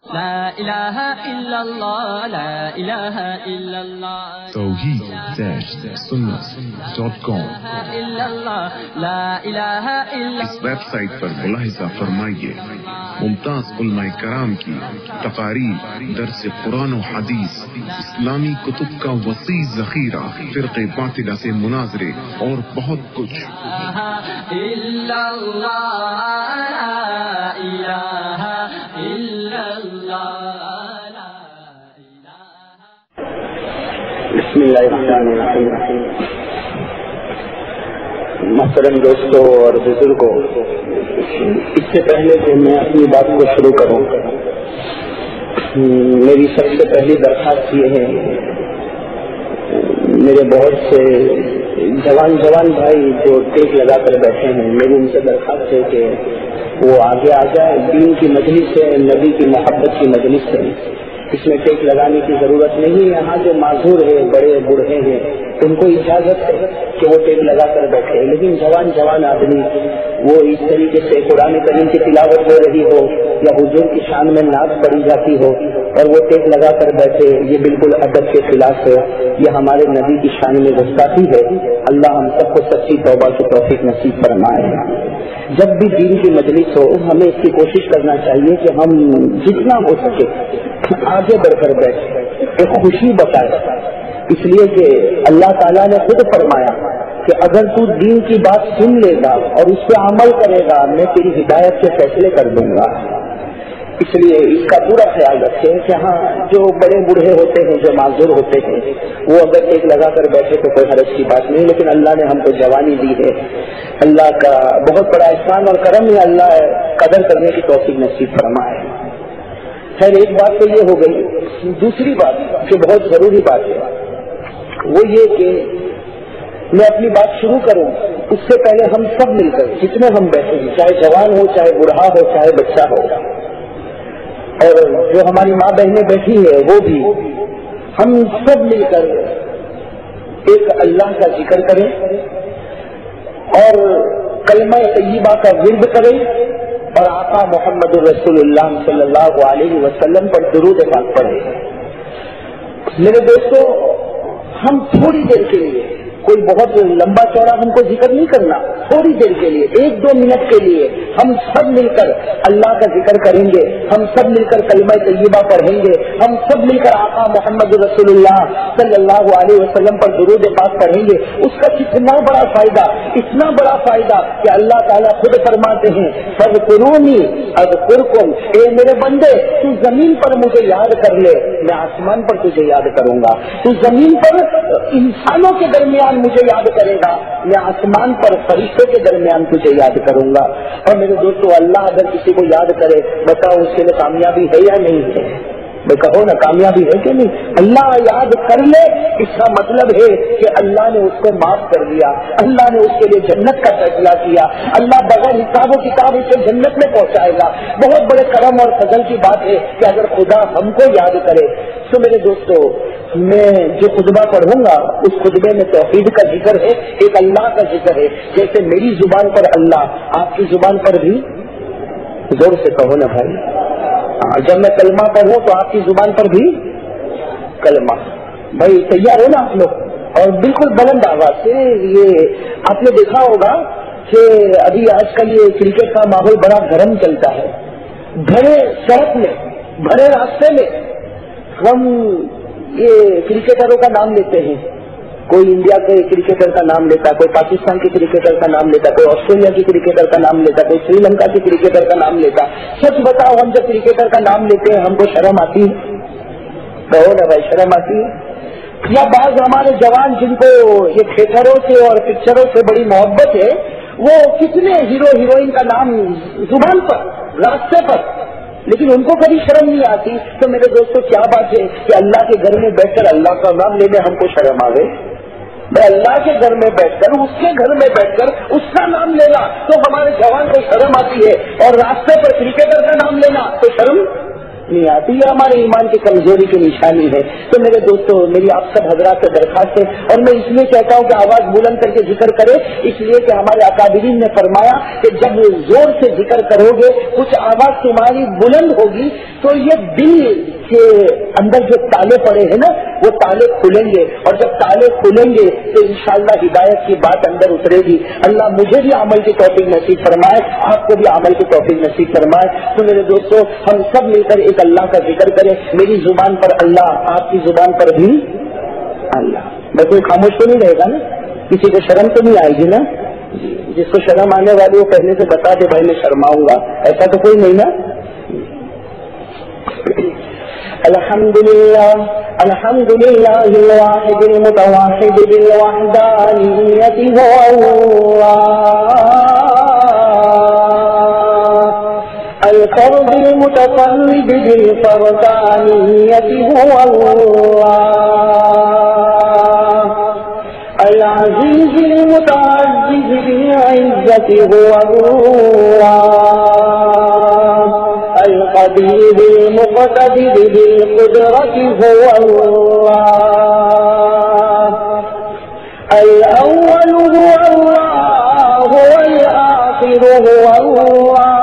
لا الہ الا اللہ لا الہ الا اللہ توحید-سنت.com اس ویب سائٹ پر ملاحظہ فرمائیے ممتاز علماء کرام کی تقاریر، درس قرآن و حدیث، اسلامی کتب کا وسیع ذخیرہ، فرقے باطلہ سے مناظرے اور بہت کچھ۔ بسم اللہ الرحمن الرحیم۔ محترم دوستوں اور بزرگوں، اس سے پہلے کہ میں اپنی بات کو شروع کروں، میری سب سے پہلی درخواست یہ ہے، میرے بہت سے جوان بھائی جو ٹیک لگا کر بیٹھے ہیں، میری ان سے درخواست ہے کہ وہ آگے آ جائے۔ دین کی مجلس ہے، نبی کی محبت کی مجلس ہے، اس میں ٹیک لگانے کی ضرورت نہیں ہے۔ یہاں جو معذور ہے، بڑے بوڑھے ہیں، ان کو اجازت ہے کہ وہ ٹیک لگا کر بیٹھے، لیکن جوان آدمی وہ اس طریقے سے قرآن کریم کی تلاوت ہو رہی ہو یا حضور کی شان میں نعت پڑھی جاتی ہو اور وہ ٹیک لگا کر بیٹھے، یہ بالکل ادب کے خلاف ہے، یہ ہمارے نبی کی شان میں گستاخی ہے۔ اللہ ہم سب کو سچی توبہ کی توفیق نصیب فرمائے۔ جب بھی دین کی مجلس ہو، ہمیں اس کی کوشش کرنا چاہیے کہ ہم جتنا ہو سکے آگے بڑھ کر بیٹھے، ایک خوشی بتائے، اس لیے کہ اللہ تعالیٰ نے خود فرمایا کہ اگر تو دین کی بات سن لے گا اور اس پہ عمل کرے گا، میں تیری ہدایت کے فیصلے کر دوں گا۔ اس لیے اس کا پورا خیال رکھیں کہ ہاں جو بڑے بوڑھے ہوتے ہیں، جو معذور ہوتے ہیں، وہ اگر ایک لگا کر بیٹھے تو کوئی حرج کی بات نہیں، لیکن اللہ نے ہم کو جوانی دی ہے، اللہ کا بہت بڑا احسان اور کرم ہے، اللہ قدر کرنے کی توفیق نصیب فرمائے۔ خیر، ایک بات تو یہ ہو گئی، دوسری بات جو بہت ضروری بات ہے وہ یہ کہ میں اپنی بات شروع کروں اس سے پہلے ہم سب مل کر جتنے ہم بیٹھے ہیں، چاہے جوان ہو، چاہے بوڑھا ہو، چاہے بچہ ہو، اور جو ہماری ماں بہنیں بیٹھی ہے وہ بھی، ہم سب مل کر ایک اللہ کا ذکر کریں اور کلمہ طیبہ کا ورد کریں اور آقا محمد رسول اللہ صلی اللہ علیہ وسلم پر درود پاک پڑھیں۔ میرے دوستوں، ہم تھوڑی دیر کے لیے، کوئی بہت لمبا چوڑا ہم کو ذکر نہیں کرنا، تھوڑی دیر کے لیے، 1-2 منٹ کے لیے ہم سب مل کر اللہ کا ذکر کریں گے، ہم سب مل کر کلمہ طیبہ پڑھیں گے، ہم سب مل کر آقا محمد رسول اللہ صلی اللہ علیہ وسلم پر درود پاک پڑھیں گے۔ اس کا کتنا بڑا فائدہ، اتنا بڑا فائدہ کہ اللہ تعالیٰ خود فرماتے ہیں فاذکرونی اذکرکم، اے میرے بندے تو زمین پر مجھے یاد کر لے، میں آسمان پر تجھے یاد کروں گا، تو زمین پر انسانوں کے درمیان مجھے یاد کرے گا، میں آسمان پر فرشتوں کے درمیان تجھے یاد کروں گا۔ اور میرے دوستو، اللہ اگر کسی کو یاد کرے، بتاؤ اس کے لیے کامیابی ہے یا نہیں ہے؟ میں کہو نا، کامیابی ہے کہ نہیں؟ اللہ یاد کر لے، اس کا مطلب ہے کہ اللہ نے اس کو معاف کر دیا، اللہ نے اس کے لیے جنت کا فیصلہ کیا، اللہ بغیر حساب و کتاب اسے جنت میں پہنچائے گا۔ بہت بڑے کرم اور فضل کی بات ہے کہ اگر خدا ہم کو یاد کرے۔ تو میرے دوستو، میں جو خطبہ پڑھوں گا اس خطبے میں توحید کا ذکر ہے، ایک اللہ کا ذکر ہے، جیسے میری زبان پر اللہ، آپ کی زبان پر بھی، زور سے کہو نا بھائی، جب میں کلمہ پڑھوں تو آپ کی زبان پر بھی کلمہ۔ بھائی تیار ہو نا آپ لوگ؟ اور بالکل بلند آواز سے۔ یہ آپ نے دیکھا ہوگا کہ ابھی آج کل یہ کرکٹ کا ماحول بڑا گرم چلتا ہے، بھرے سڑک میں، بھرے راستے میں ہم یہ کرکٹروں کا نام لیتے ہیں، کوئی انڈیا کے کرکٹر کا نام لیتا، کوئی پاکستان کے کرکٹر کا نام لیتا، کوئی آسٹریلیا کی کرکٹر کا نام لیتا، کوئی سری لنکا کی کرکٹر کا نام لیتا۔ سچ بتاؤ، ہم جب کرکٹر کا نام لیتے ہیں ہم کو شرم آتی ہے؟ کہو نا بھائی، شرم آتی ہے؟ یا بعض ہمارے جوان جن کو یہ تھیٹروں سے اور پکچروں سے بڑی محبت ہے، وہ کتنے ہیرو ہیروئن کا نام زبان پر، راستے پر، لیکن ان کو کبھی شرم نہیں آتی۔ تو میرے دوستوں، کیا بات ہے کہ اللہ کے گھر میں بیٹھ کر اللہ کا نام لینے ہم کو شرم آ گئے؟ میں اللہ کے گھر میں بیٹھ کر، اس کے گھر میں بیٹھ کر اس کا نام لینا تو ہمارے جوان کو شرم آتی ہے، اور راستے پر کرکٹر کا نام لینا تو شرم نہیں آتی. یہ ہمارے ایمان کی کمزوری کی نشانی ہے. تو میرے دوستوں، میری آپ سب حضرات سے درخواست ہے، اور میں اس لیے کہتا ہوں کہ آواز بلند کر کے ذکر کرے، اس لیے کہ ہمارے اکابرین نے فرمایا کہ جب زور سے ذکر کرو گے، کچھ آواز تمہاری بلند ہوگی تو یہ دل کے اندر جو تالے پڑے ہیں نا، وہ تالے کھلیں گے، اور جب تالے کھلیں گے تو انشاءاللہ ہدایت کی بات اندر اترے گی. اللہ مجھے بھی عمل کی توفیق نصیب فرمائے، آپ کو بھی عمل کی توفیق نصیب فرمائے. تو میرے دوستوں، ہم سب مل کر ایک اللہ کا ذکر کریں. میری زبان پر اللہ، آپ کی زبان پر بھی اللہ. میں کوئی خاموش تو نہیں رہے گا نا؟ کسی کو شرم تو نہیں آئے گی نا؟ جس کو شرم آنے والی وہ پہلے سے بتا دے بھائی میں شرماؤں گا، ایسا تو کوئی نہیں نا؟ الحمدللہ الحمدللہ الواحد المتواحد بالوحدانیت هو اللہ، الفرد المتفرد بالفردانیت هو اللہ، العزیز المتعزز بالعزت هو اللہ، القدير المقتدر بالقدرة هو الله، الأول هو الله والآخر هو الله،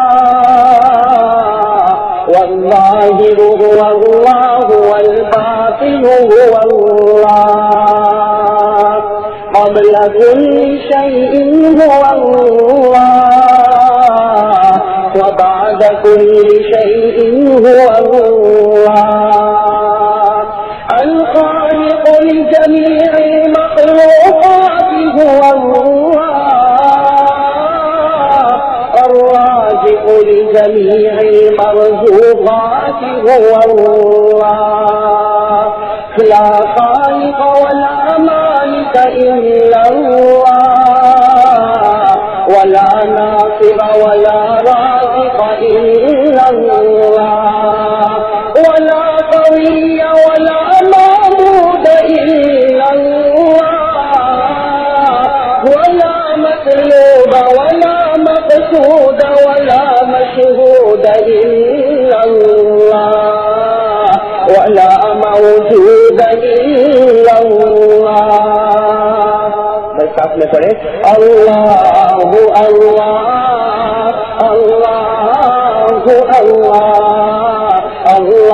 والظاهر هو الله والباطن هو الله، قبل كل شيء هو الله، وبعد كل شيء هو الله، الخالق لجميع المخلوقات هو الله، الرازق لجميع المرزوقات هو الله، لا خالق ولا مالك إلا الله، ولا ناصر ولا رازق إلا الله، ولا قوي ولا معبود إلا الله، ولا مطلوب ولا مقصود ولا مشهود إلا الله، ولا موجود إلا الله. بس آپ نے پڑھے اللہ اللہ اللہ اللہ اللہ اللہ اللہ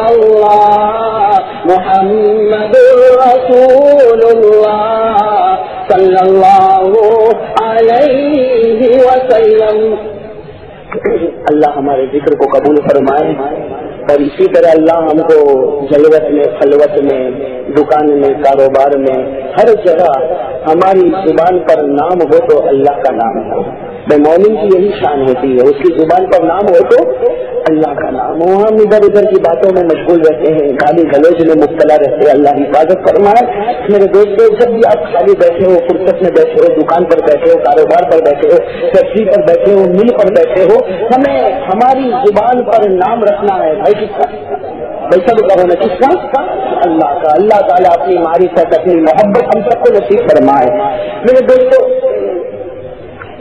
اللہ محمد رسول اللہ صلی اللہ علیہ وسلم. اللہ ہمارے ذکر کو قبول فرمائے، اور اسی طرح اللہ ہم کو جلوت میں، خلوت میں، دکان میں، کاروبار میں، ہر جگہ ہماری زبان پر نام ہو تو اللہ کا نام ہو. بے مومن کی یہی شان ہوتی ہے، اس کی زبان پر نام ہو تو اللہ کا نام ہو. ہم ادھر ادھر کی باتوں میں مشغول رہتے ہیں، گالی گلوچ میں مبتلا رہتے ہیں. اللہ حفاظت فرمائے. میرے دوستوں، جب بھی آپ خالی بیٹھے ہو، فرصت میں بیٹھے ہو، دکان پر بیٹھے ہو، کاروبار پر بیٹھے ہو، فیکٹری پر بیٹھے ہو، مل پر بیٹھے ہو، ہمیں ہماری زبان پر نام رکھنا ہے. بھائی کس کا؟ بھائی سب کہو نا، کس کا؟ اللہ کا. اللہ تعالیٰ اپنی معرفت، اپنی محبت ہم سب کو نصیب فرمائے. میرے دوستوں،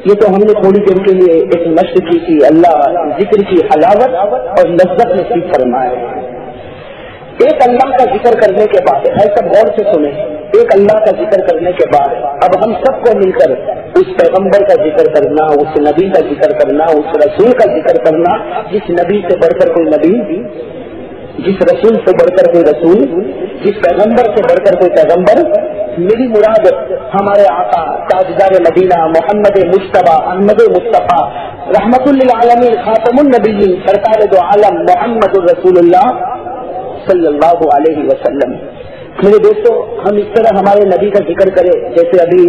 یہ تو ہم نے تھوڑی دیر کے لیے ایک مشق کی تھی. اللہ ذکر کی حلاوت اور لذت نصیب فرمائے. ایک اللہ کا ذکر کرنے کے بعد، ایسا غور سے سنیں، ایک اللہ کا ذکر کرنے کے بعد اب ہم سب کو مل کر اس پیغمبر کا ذکر کرنا، اس نبی کا ذکر کرنا، اس رسول کا ذکر کرنا، جس نبی سے بڑھ کر کوئی نبی، جس رسول سے بڑھ کر کوئی رسول، جس پیغمبر سے بڑھ کر کوئی پیغمبر. میری مراد ہمارے آقا تاجدار مدینہ محمد مصطفیٰ احمد مصطفیٰ رحمت للعالمین خاتم النبیین سرکار دو عالم محمد الرسول اللہ صلی اللہ علیہ وسلم. میرے دوستوں، ہم اس طرح ہمارے نبی کا ذکر کریں جیسے ابھی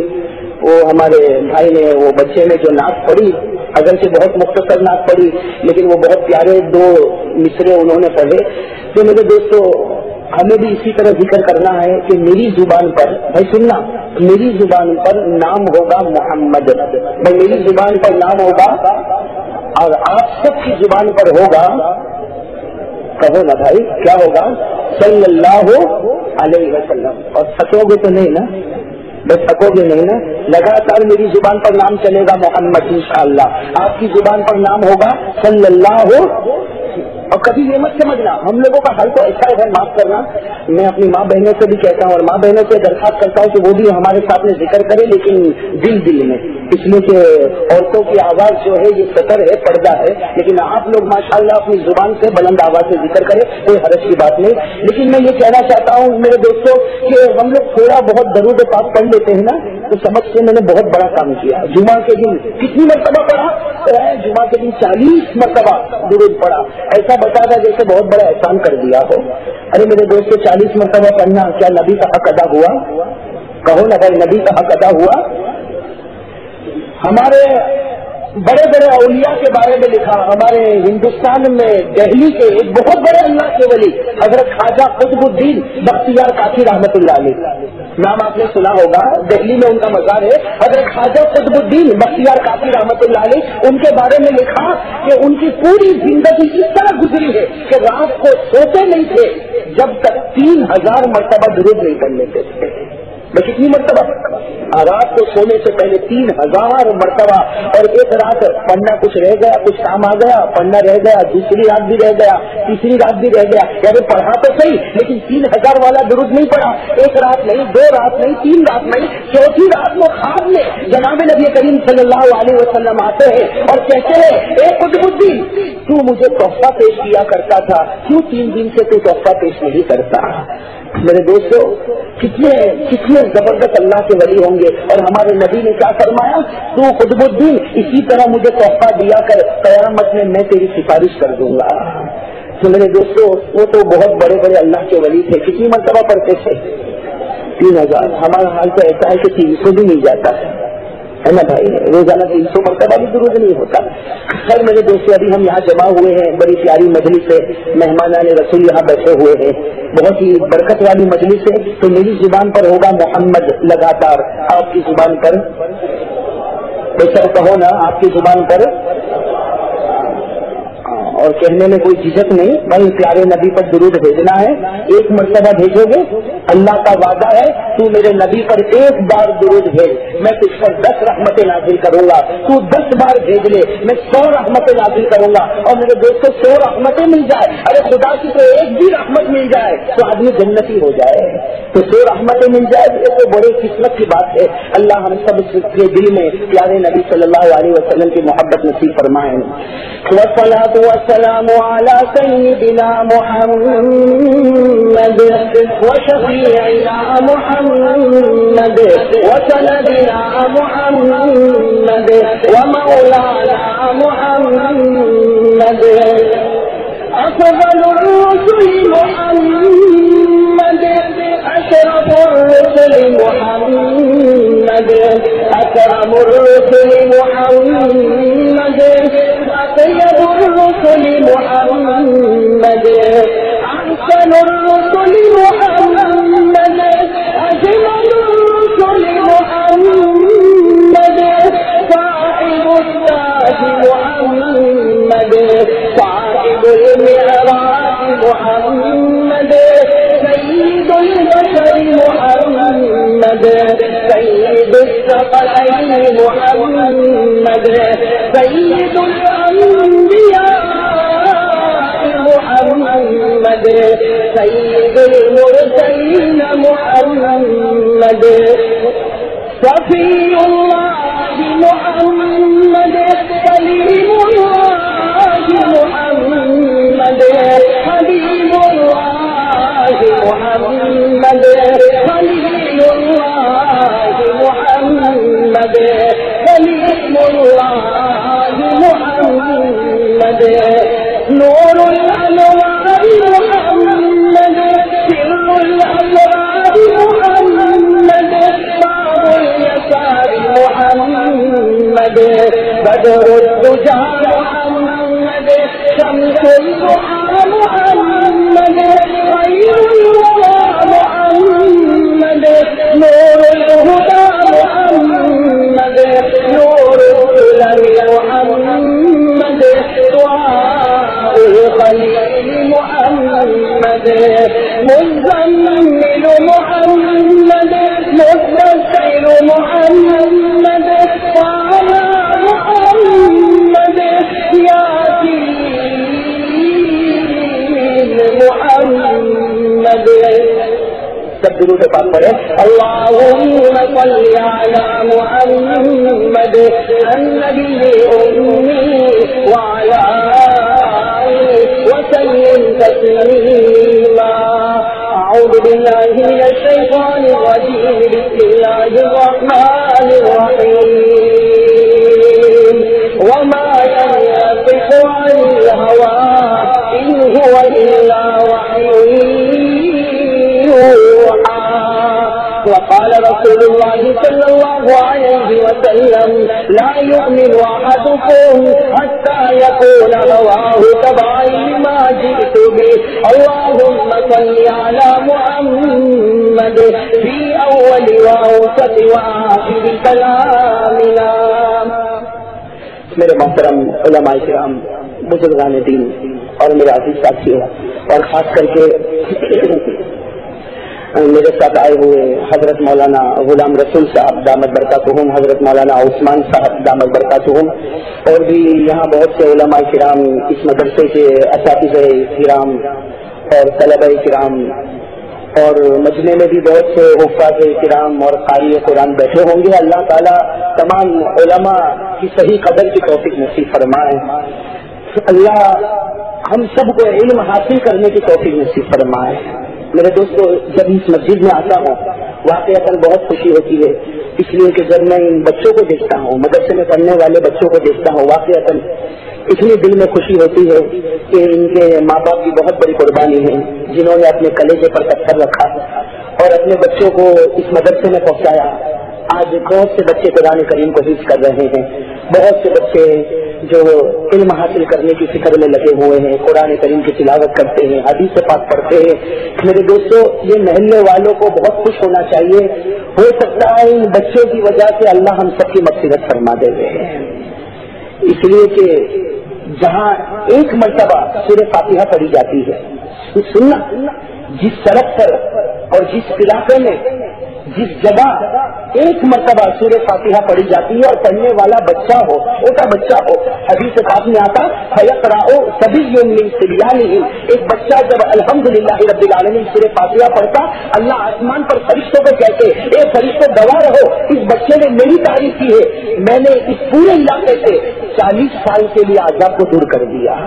وہ ہمارے بھائی نے، وہ بچے نے جو نعت پڑھی، اگرچہ بہت مختصر نعت پڑھی لیکن وہ بہت پیارے دو مصرے انہوں نے پڑھے. تو میرے دوستوں، ہمیں بھی اسی طرح ذکر کرنا ہے کہ میری زبان پر، بھائی سننا، میری زبان پر نام ہوگا محمد. بھائی میری زبان پر نام ہوگا اور آپ سب کی زبان پر ہوگا، کہو نا بھائی کیا ہوگا؟ صلی اللہ علیہ وسلم. اور سکو گے تو نہیں نا؟ بس سکو گے نہیں نا؟ لگاتار میری زبان پر نام چلے گا محمد انشاءاللہ. آپ کی زبان پر نام ہوگا صلی اللہ. اور کبھی یہ مت سمجھنا، ہم لوگوں کا حل تو ایسا ہے، معاف کرنا، میں اپنی ماں بہنوں سے بھی کہتا ہوں اور ماں بہنوں سے درخواست کرتا ہوں کہ وہ بھی ہمارے ساتھ میں ذکر کرے، لیکن دل میں، اس لیے کہ عورتوں کی آواز جو ہے یہ سطر ہے، پردہ ہے، لیکن آپ لوگ ماشاءاللہ اپنی زبان سے بلند آواز سے ذکر کرے، کوئی حرج کی بات نہیں. لیکن میں یہ کہنا چاہتا ہوں میرے دوستوں کہ ہم لوگ تھوڑا بہت درود پاک پڑھ لیتے ہیں نا، تو سمجھ سے میں نے بہت بڑا کام کیا. جمعہ کے دن کتنی مرتبہ پڑھا؟ جمعہ کے دن 40 مرتبہ درود پڑھا. ایسا بتا تھا جیسے بہت بڑا احسان کر دیا ہو. ارے میرے دوستوں، 40 مرتبہ پڑھنا کیا نبی کا حق ادا ہوا؟ کہو نا بھائی، نبی کا حق ادا ہوا؟ ہمارے بڑے بڑے اولیاء کے بارے میں لکھا. ہمارے ہندوستان میں دہلی کے ایک بہت بڑے اللہ کے ولی حضرت خواجہ قطب الدین بختیار کاکی رحمت اللہ علیہ، نام آپ نے سنا ہوگا، دہلی میں ان کا مزار ہے. حضرت خواجہ قطب الدین بختیار کاکی رحمت اللہ علیہ، ان کے بارے میں لکھا کہ ان کی پوری زندگی اس طرح گزری ہے کہ رات کو سوتے نہیں تھے جب تک 3000 مرتبہ درود نہیں پڑھ لیتے تھے. کتنی مرتبہ؟ رات کو سونے سے پہلے 3000 مرتبہ. اور ایک رات پڑھنا کچھ رہ گیا، کچھ کام آ گیا، پڑھنا رہ گیا، دوسری رات بھی رہ گیا، تیسری رات بھی رہ گیا. یعنی پڑھا تو صحیح لیکن 3000 والا درود نہیں پڑھا. ایک رات نہیں، 2 رات نہیں، 3 رات نہیں، چوتھی رات وہ خواب میں جناب نبی کریم صلی اللہ علیہ وسلم آتے ہیں اور کہتے ہیں، اے قطب الدین، تو مجھے تحفہ پیش کیا کرتا تھا، کیوں 3 دن سے تو تحفہ پیش نہیں کرتا؟ میرے دوستوں، کتنے زبردست اللہ کے ولی ہوں گے. اور ہمارے نبی نے کیا فرمایا؟ تو قطب الدین اسی طرح مجھے تحفہ دیا کر، قیامت میں تیری سفارش کر دوں گا. تو میرے دوستوں، وہ تو بہت بڑے بڑے اللہ کے ولی تھے. کتنی مرتبہ پڑھتے تھے؟ 3000. ہمارا حال تو ایسا ہے کہ 300 بھی نہیں جاتا ہے نا بھائی، روزانہ 300 مرتبہ بھی درود نہیں ہوتا. خیر میرے دوستوں، ابھی ہم یہاں جمع ہوئے ہیں، بڑی پیاری مجلس ہے، مہمانان رسول یہاں بیٹھے ہوئے ہیں، بہت ہی برکت والی مجلس ہے. تو میری زبان پر ہوگا محمد لگاتار، آپ کی زبان پر ایسا کہو نا، آپ کی زبان پر. اور کہنے میں کوئی جھجک نہیں بھائی، پیارے نبی پر درود بھیجنا ہے. 1 مرتبہ بھیجو گے، اللہ کا وعدہ ہے تو میرے نبی پر 1 بار درود بھیج، میں تجھ پر 10 رحمتیں نازل کروں گا. تو 10 بار بھیج لے، میں 100 رحمتیں نازل کروں گا. اور میرے دوستوں، 100 رحمتیں مل جائے، ارے خدا کی تو 1 بھی رحمت مل جائے تو آدمی جنتی ہو جائے. تو 100 رحمتیں مل جائے، یہ تو بڑی قسمت کی بات ہے. اللہ ہم سب کے دل میں پیارے نبی صلی اللہ علیہ وسلم کی محبت نصیب فرمائے. والصلاة والسلام على سيدنا محمد وشفيعنا محمد وسندنا محمد ومولانا محمد أفضل الرسل محمد أشرف الرسل محمد أكرم الرسل محمد أطيب الرسل محمد أحسن الرسل محمد أجمل الرسل محمد صاحب التاج محمد صاحب المعراج محمد سيد البشر محمد سيد الثقلين محمد سيد الأنبياء محمد سيد المرسلين محمد صفي الله محمد كليم الله محمد حبيب الله محمد خليل الله محمد كليم الله محمد نور الأنوار محمد سر الأسرار محمد باب اليسار محمد بدر الدجى محمد شمس الضحى محمد خير الورى محمد نور الهدى محمد نور السلم محمد دعاء الخليل محمد مزمل محمد مدثر محمد وعلى محمد ياسين محمد سب درود پاک پڑھے اللهم صل على محمد النبي الأمي وعلى آله وسلم تسليما أعوذ بالله من الشيطان الرجيم بسم الله الرحمن الرحيم وما ينطق عن الهوى إن هو إلا وحي وقال رسول الله صلى الله عليه وسلم لا يؤمن أحدكم حتى يكون هواه تبعا لما جئت به اللهم صل على محمد في أول وأوسط وآخر كلامنا. میرے محترم علماء کرام بزرگان دین اور میرے عزیز ساتھیوں اور خاص کر کے میرے ساتھ آئے ہوئے حضرت مولانا غلام رسول صاحب دامت برکاتہم، حضرت مولانا عثمان صاحب دامت برکاتہم، اور بھی یہاں بہت سے علماء کرام، اس مدرسے کے اساتذہ کرام اور طلبہ کرام، اور مجمع میں بھی بہت سے حفاظ کرام اور قاری قرآن بیٹھے ہوں گے. اللہ تعالیٰ تمام علماء کی صحیح قدر کی توفیق نصیب فرمائے. اللہ ہم سب کو علم حاصل کرنے کی توفیق نصیب فرمائے. میرے دوستو، جب اس مسجد میں آتا ہوں واقعتاً بہت خوشی ہوتی ہے، اس لیے کہ جب میں ان بچوں کو دیکھتا ہوں، مدرسے میں پڑھنے والے بچوں کو دیکھتا ہوں، واقعتاً اتنی دل میں خوشی ہوتی ہے کہ ان کے ماں باپ کی بہت بڑی قربانی ہے جنہوں نے اپنے کلیجے پر پتھر رکھا اور اپنے بچوں کو اس مدرسے میں پہنچایا. آج بہت سے بچے قرآن کریم کو حفظ کر رہے ہیں، بہت سے بچے جو علم حاصل کرنے کی فکر میں لگے ہوئے ہیں، قرآن کریم کی تلاوت کرتے ہیں، حدیث پاک پڑھتے ہیں. میرے دوستو، یہ محلے والوں کو بہت خوش ہونا چاہیے. ہو سکتا ہے ان بچوں کی وجہ سے اللہ ہم سب کی مغفرت فرما دے گے، اس لیے کہ جہاں ایک مرتبہ سورہ فاتحہ پڑھی جاتی ہے، سننا جس سڑک پر اور جس علاقے میں جس جگہ ایک مرتبہ سورہ فاتحہ پڑھی جاتی ہے اور پڑھنے والا بچہ ہو، چھوٹا بچہ ہو، حدیث پاک میں آتا فیقرأ صبی من صبیانہ، ایک بچہ جب الحمدللہ رب العالمین سورہ فاتحہ پڑھتا، اللہ آسمان پر فرشتوں کو کہتے اے فرشتوں گواہ رہو، اس بچے نے میری تعریف کی ہے، میں نے اس پورے علاقے سے 40 سال کے لیے عذاب کو دور کر دیا.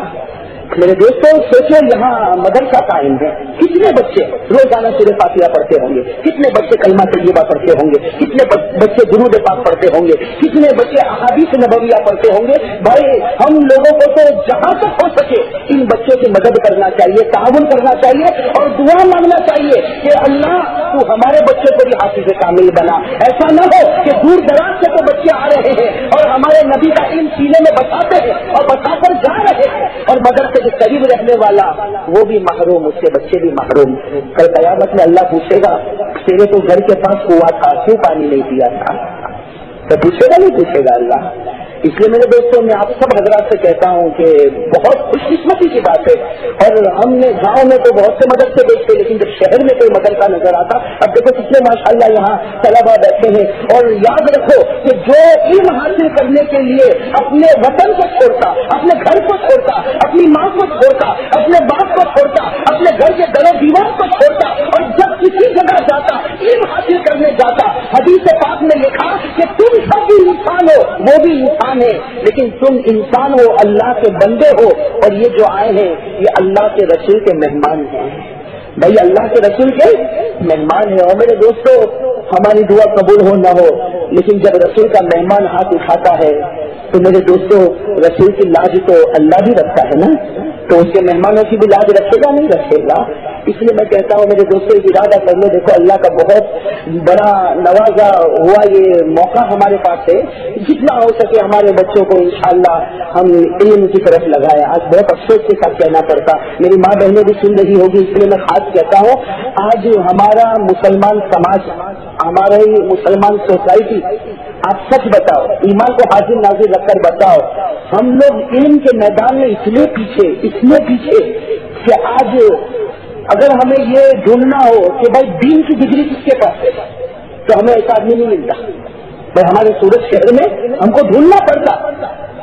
میرے دوستوں، سوچو یہاں مدرسہ قائم ہے، کتنے بچے روزانہ سورہ فاتحہ پڑھتے ہوں گے، کتنے بچے کلمہ طیبہ پڑھتے ہوں گے، کتنے بچے درود پاک پڑھتے ہوں گے، کتنے بچے احادیث نبویہ پڑھتے ہوں گے. بھائی ہم لوگوں کو تو جہاں تک ہو سکے ان بچوں دوسرے کی مدد کرنا چاہیے, تعاون کرنا چاہیے اور دعا مانگنا چاہیے کہ اللہ تو ہمارے بچے کو بھی حافظ کامل بنا. ایسا نہ ہو کہ دور دراز سے تو بچے آ رہے ہیں اور ہمارے نبی کا علم سینے میں بتاتے ہیں اور بتا کر جا رہے ہیں, اور مدرسے کے قریب رہنے والا وہ بھی محروم, اس کے بچے بھی محروم. کل قیامت میں اللہ پوچھے گا تیرے تو گھر کے پاس کنواں تھا, کیوں پانی نہیں پیا تھا؟ تو پوچھے گا نہیں پوچھے گا اللہ. اس لیے میرے دوستوں میں آپ سب حضرات سے کہتا ہوں کہ بہت خوش قسمتی کی بات ہے. اور ہم نے گاؤں میں تو بہت سے مدرسے دیکھتے, لیکن جب شہر میں کوئی مدرسہ نظر آتا, اب دیکھو کتنے ماشاءاللہ یہاں طلبا بیٹھے ہیں. اور یاد رکھو کہ جو علم حاصل کرنے کے لیے اپنے وطن کو چھوڑتا, اپنے گھر کو چھوڑتا, اپنی ماں کو چھوڑتا, اپنے باپ کو چھوڑتا, اپنے گھر کے در و دیوار کو چھوڑتا, اور جب کسی جگہ جاتا علم حاصل کرنے جاتا, حدیث پاک میں لکھا کہ تم سب بھی انسان ہو, وہ بھی انسان ہے, لیکن تم انسان ہو, اللہ کے بندے ہو, اور یہ جو آئے ہیں یہ اللہ کے رسول کے مہمان ہیں. بھائی اللہ کے رسول کے مہمان ہیں. اور میرے دوستو ہماری دعا قبول ہو نہ ہو, لیکن جب رسول کا مہمان ہاتھ اٹھاتا ہے تو میرے دوستو رسول کی لاج تو اللہ بھی رکھتا ہے نا, تو اس کے مہمانوں کی بھی لاج رکھے گا نہیں رکھے گا. اس لیے میں کہتا ہوں میرے دوستوں کی ارادہ کر لو, دیکھو اللہ کا بہت بڑا نوازا ہوا یہ موقع ہمارے پاس ہے, جتنا ہو سکے ہمارے بچوں کو انشاءاللہ ہم علم کی طرف لگائے. آج بہت افسوس کے ساتھ کہنا پڑتا, میری ماں بہنیں بھی سن رہی ہوگی, اس لیے میں خاص کہتا ہوں, آج ہمارا مسلمان سماج, ہماری مسلمان سوسائٹی, آپ سچ بتاؤ, ایمان کو حاضر ناظر رکھ کر بتاؤ, ہم لوگ علم کے میدان میں اس لیے پیچھے کہ آج اگر ہمیں یہ ڈھونڈنا ہو کہ بھائی دین کی ڈگری کس کے پاس ہے, تو ہمیں ایسا آدمی نہیں ملتا. بھائی ہمارے سورت شہر میں ہم کو ڈھونڈنا پڑتا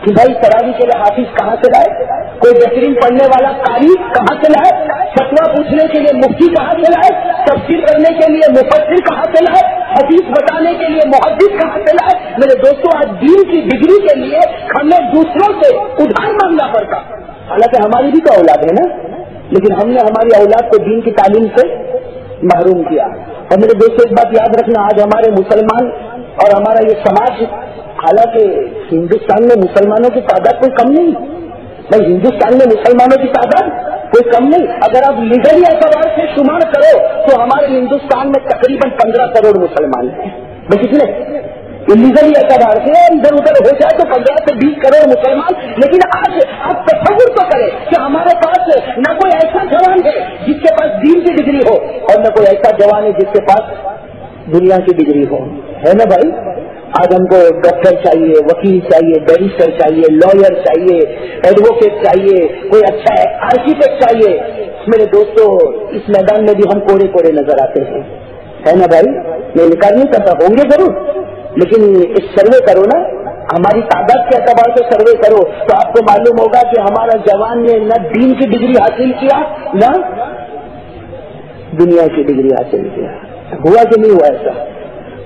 کہ بھائی تراویح کے لیے حافظ کہاں سے لائے, کوئی بہترین پڑھنے والا قاری کہاں سے لائے, فتویٰ پوچھنے کے لیے مفتی کہاں سے لائے, تفسیر کرنے کے لیے مفسر کہاں سے لائے, حدیث بتانے کے لیے محدث کہاں سے لائے. میرے دوستوں آج دین کی ڈگری کے لیے ہمیں دوسروں سے ادھار مانگنا پڑتا. حالانکہ ہماری بھی تو اولاد ہے نا, لیکن ہم نے ہماری اولاد کو دین کی تعلیم سے محروم کیا. اور میرے دوستوں ایک بات یاد رکھنا, آج ہمارے مسلمان اور ہمارا یہ سماج, حالانکہ ہندوستان میں مسلمانوں کی تعداد کوئی کم نہیں, بھائی ہندوستان میں مسلمانوں کی تعداد کوئی کم نہیں. اگر آپ لیگلی اعتبار سے شمار کرو تو ہمارے ہندوستان میں تقریباً 15 کروڑ مسلمان ہیں. بھائی کتنے لیگلی اعتبار سے ادھر ادھر ہو جائے تو 15 سے 20 کروڑ مسلمان. لیکن آج آپ تصور تو کریں کہ ہمارے پاس نہ کوئی ایسا جوان ہے جس کے پاس دین کی ڈگری ہو, اور نہ کوئی ایسا جوان ہے جس کے پاس دنیا کی ڈگری ہو, ہے نا بھائی. آج ہم کو ڈاکٹر چاہیے, وکیل چاہیے, بیرسٹر چاہیے, لائر چاہیے, ایڈوکیٹ چاہیے, کوئی اچھا آرکیٹیکٹ چاہیے. میرے دوستوں اس میدان میں بھی ہم کوڑے نظر آتے ہیں, ہے نا بھائی. میں انکار نہیں کرتا, ہوں گے ضرور, لیکن اس سروے کرو نا, ہماری تعداد کے اعتبار سے سروے کرو تو آپ کو معلوم ہوگا کہ ہمارا جوان نے نہ دین کی ڈگری حاصل کیا نہ دنیا کی ڈگری حاصل کیا. ہوا کہ نہیں ہوا ایسا؟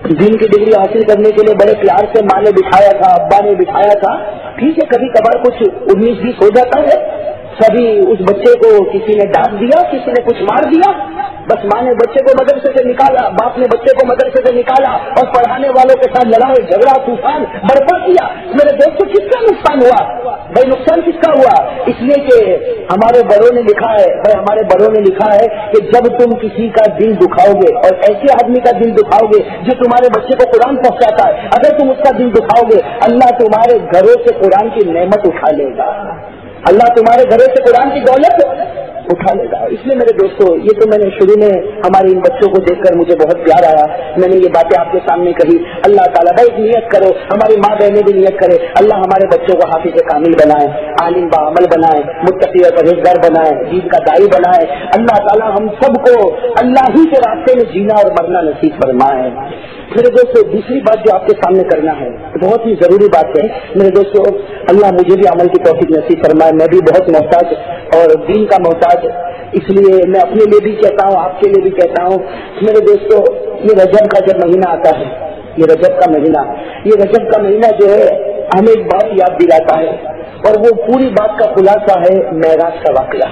دین کی ڈگری حاصل کرنے کے لیے بڑے پیار سے ماں نے بٹھایا تھا, ابا نے بٹھایا تھا, ٹھیک ہے کبھی کبھار کچھ 19-20 ہو جاتا ہے, سبھی اس بچے کو کسی نے ڈانٹ دیا, کسی نے کچھ مار دیا, بس ماں نے بچے کو مدرسے سے نکالا, باپ نے بچے کو مدرسے سے نکالا, اور پڑھانے والوں کے ساتھ لڑائی جھگڑا طوفان برپا کیا. میرے دوستوں کس کا نقصان ہوا بھائی؟ نقصان کس کا ہوا؟ اس لیے کہ ہمارے بڑوں نے لکھا ہے, بھائی ہمارے بڑوں نے لکھا ہے کہ جب تم کسی کا دل دکھاؤ گے, اور ایسے آدمی کا دل دکھاؤ گے جو تمہارے بچے کو قرآن پہنچاتا ہے, اگر تم اس کا دل دکھاؤ گے اللہ تمہارے گھروں سے قرآن کی نعمت اٹھا لے گا, اللہ تمہارے گھروں سے قرآن کی دولت اٹھا لے گا. اس لیے میرے دوستوں یہ تو میں نے شروع میں ہمارے ان بچوں کو دیکھ کر مجھے بہت پیار آیا, میں نے یہ باتیں آپ کے سامنے کہی. اللہ تعالیٰ بھائی نیت کرو, ہماری ماں بہنیں بھی نیت کرے, اللہ ہمارے بچوں کو حافظ کامل بنائے, عالم باعمل بنائے, متقی اور پرہیزگار بنائے, دین کا داعی بنائے. اللہ تعالیٰ ہم سب کو اللہ ہی کے راستے میں جینا اور مرنا نصیب فرمائے. میرے دوستوں دوسری بات جو آپ کے سامنے کرنا ہے بہت ہی ضروری بات ہے میرے دوستوں, اللہ مجھے بھی عمل کی توفیق نصیب فرمائے. میں بھی بہت محتاج اور دین کا محتاج, اس لیے میں اپنے لیے بھی کہتا ہوں, آپ کے لیے بھی کہتا ہوں. میرے دوستوں یہ رجب کا جب مہینہ آتا ہے, یہ رجب کا مہینہ جو ہے ہمیں ایک بات یاد دلاتا ہے, اور وہ پوری بات کا خلاصہ ہے معراج کا واقعہ.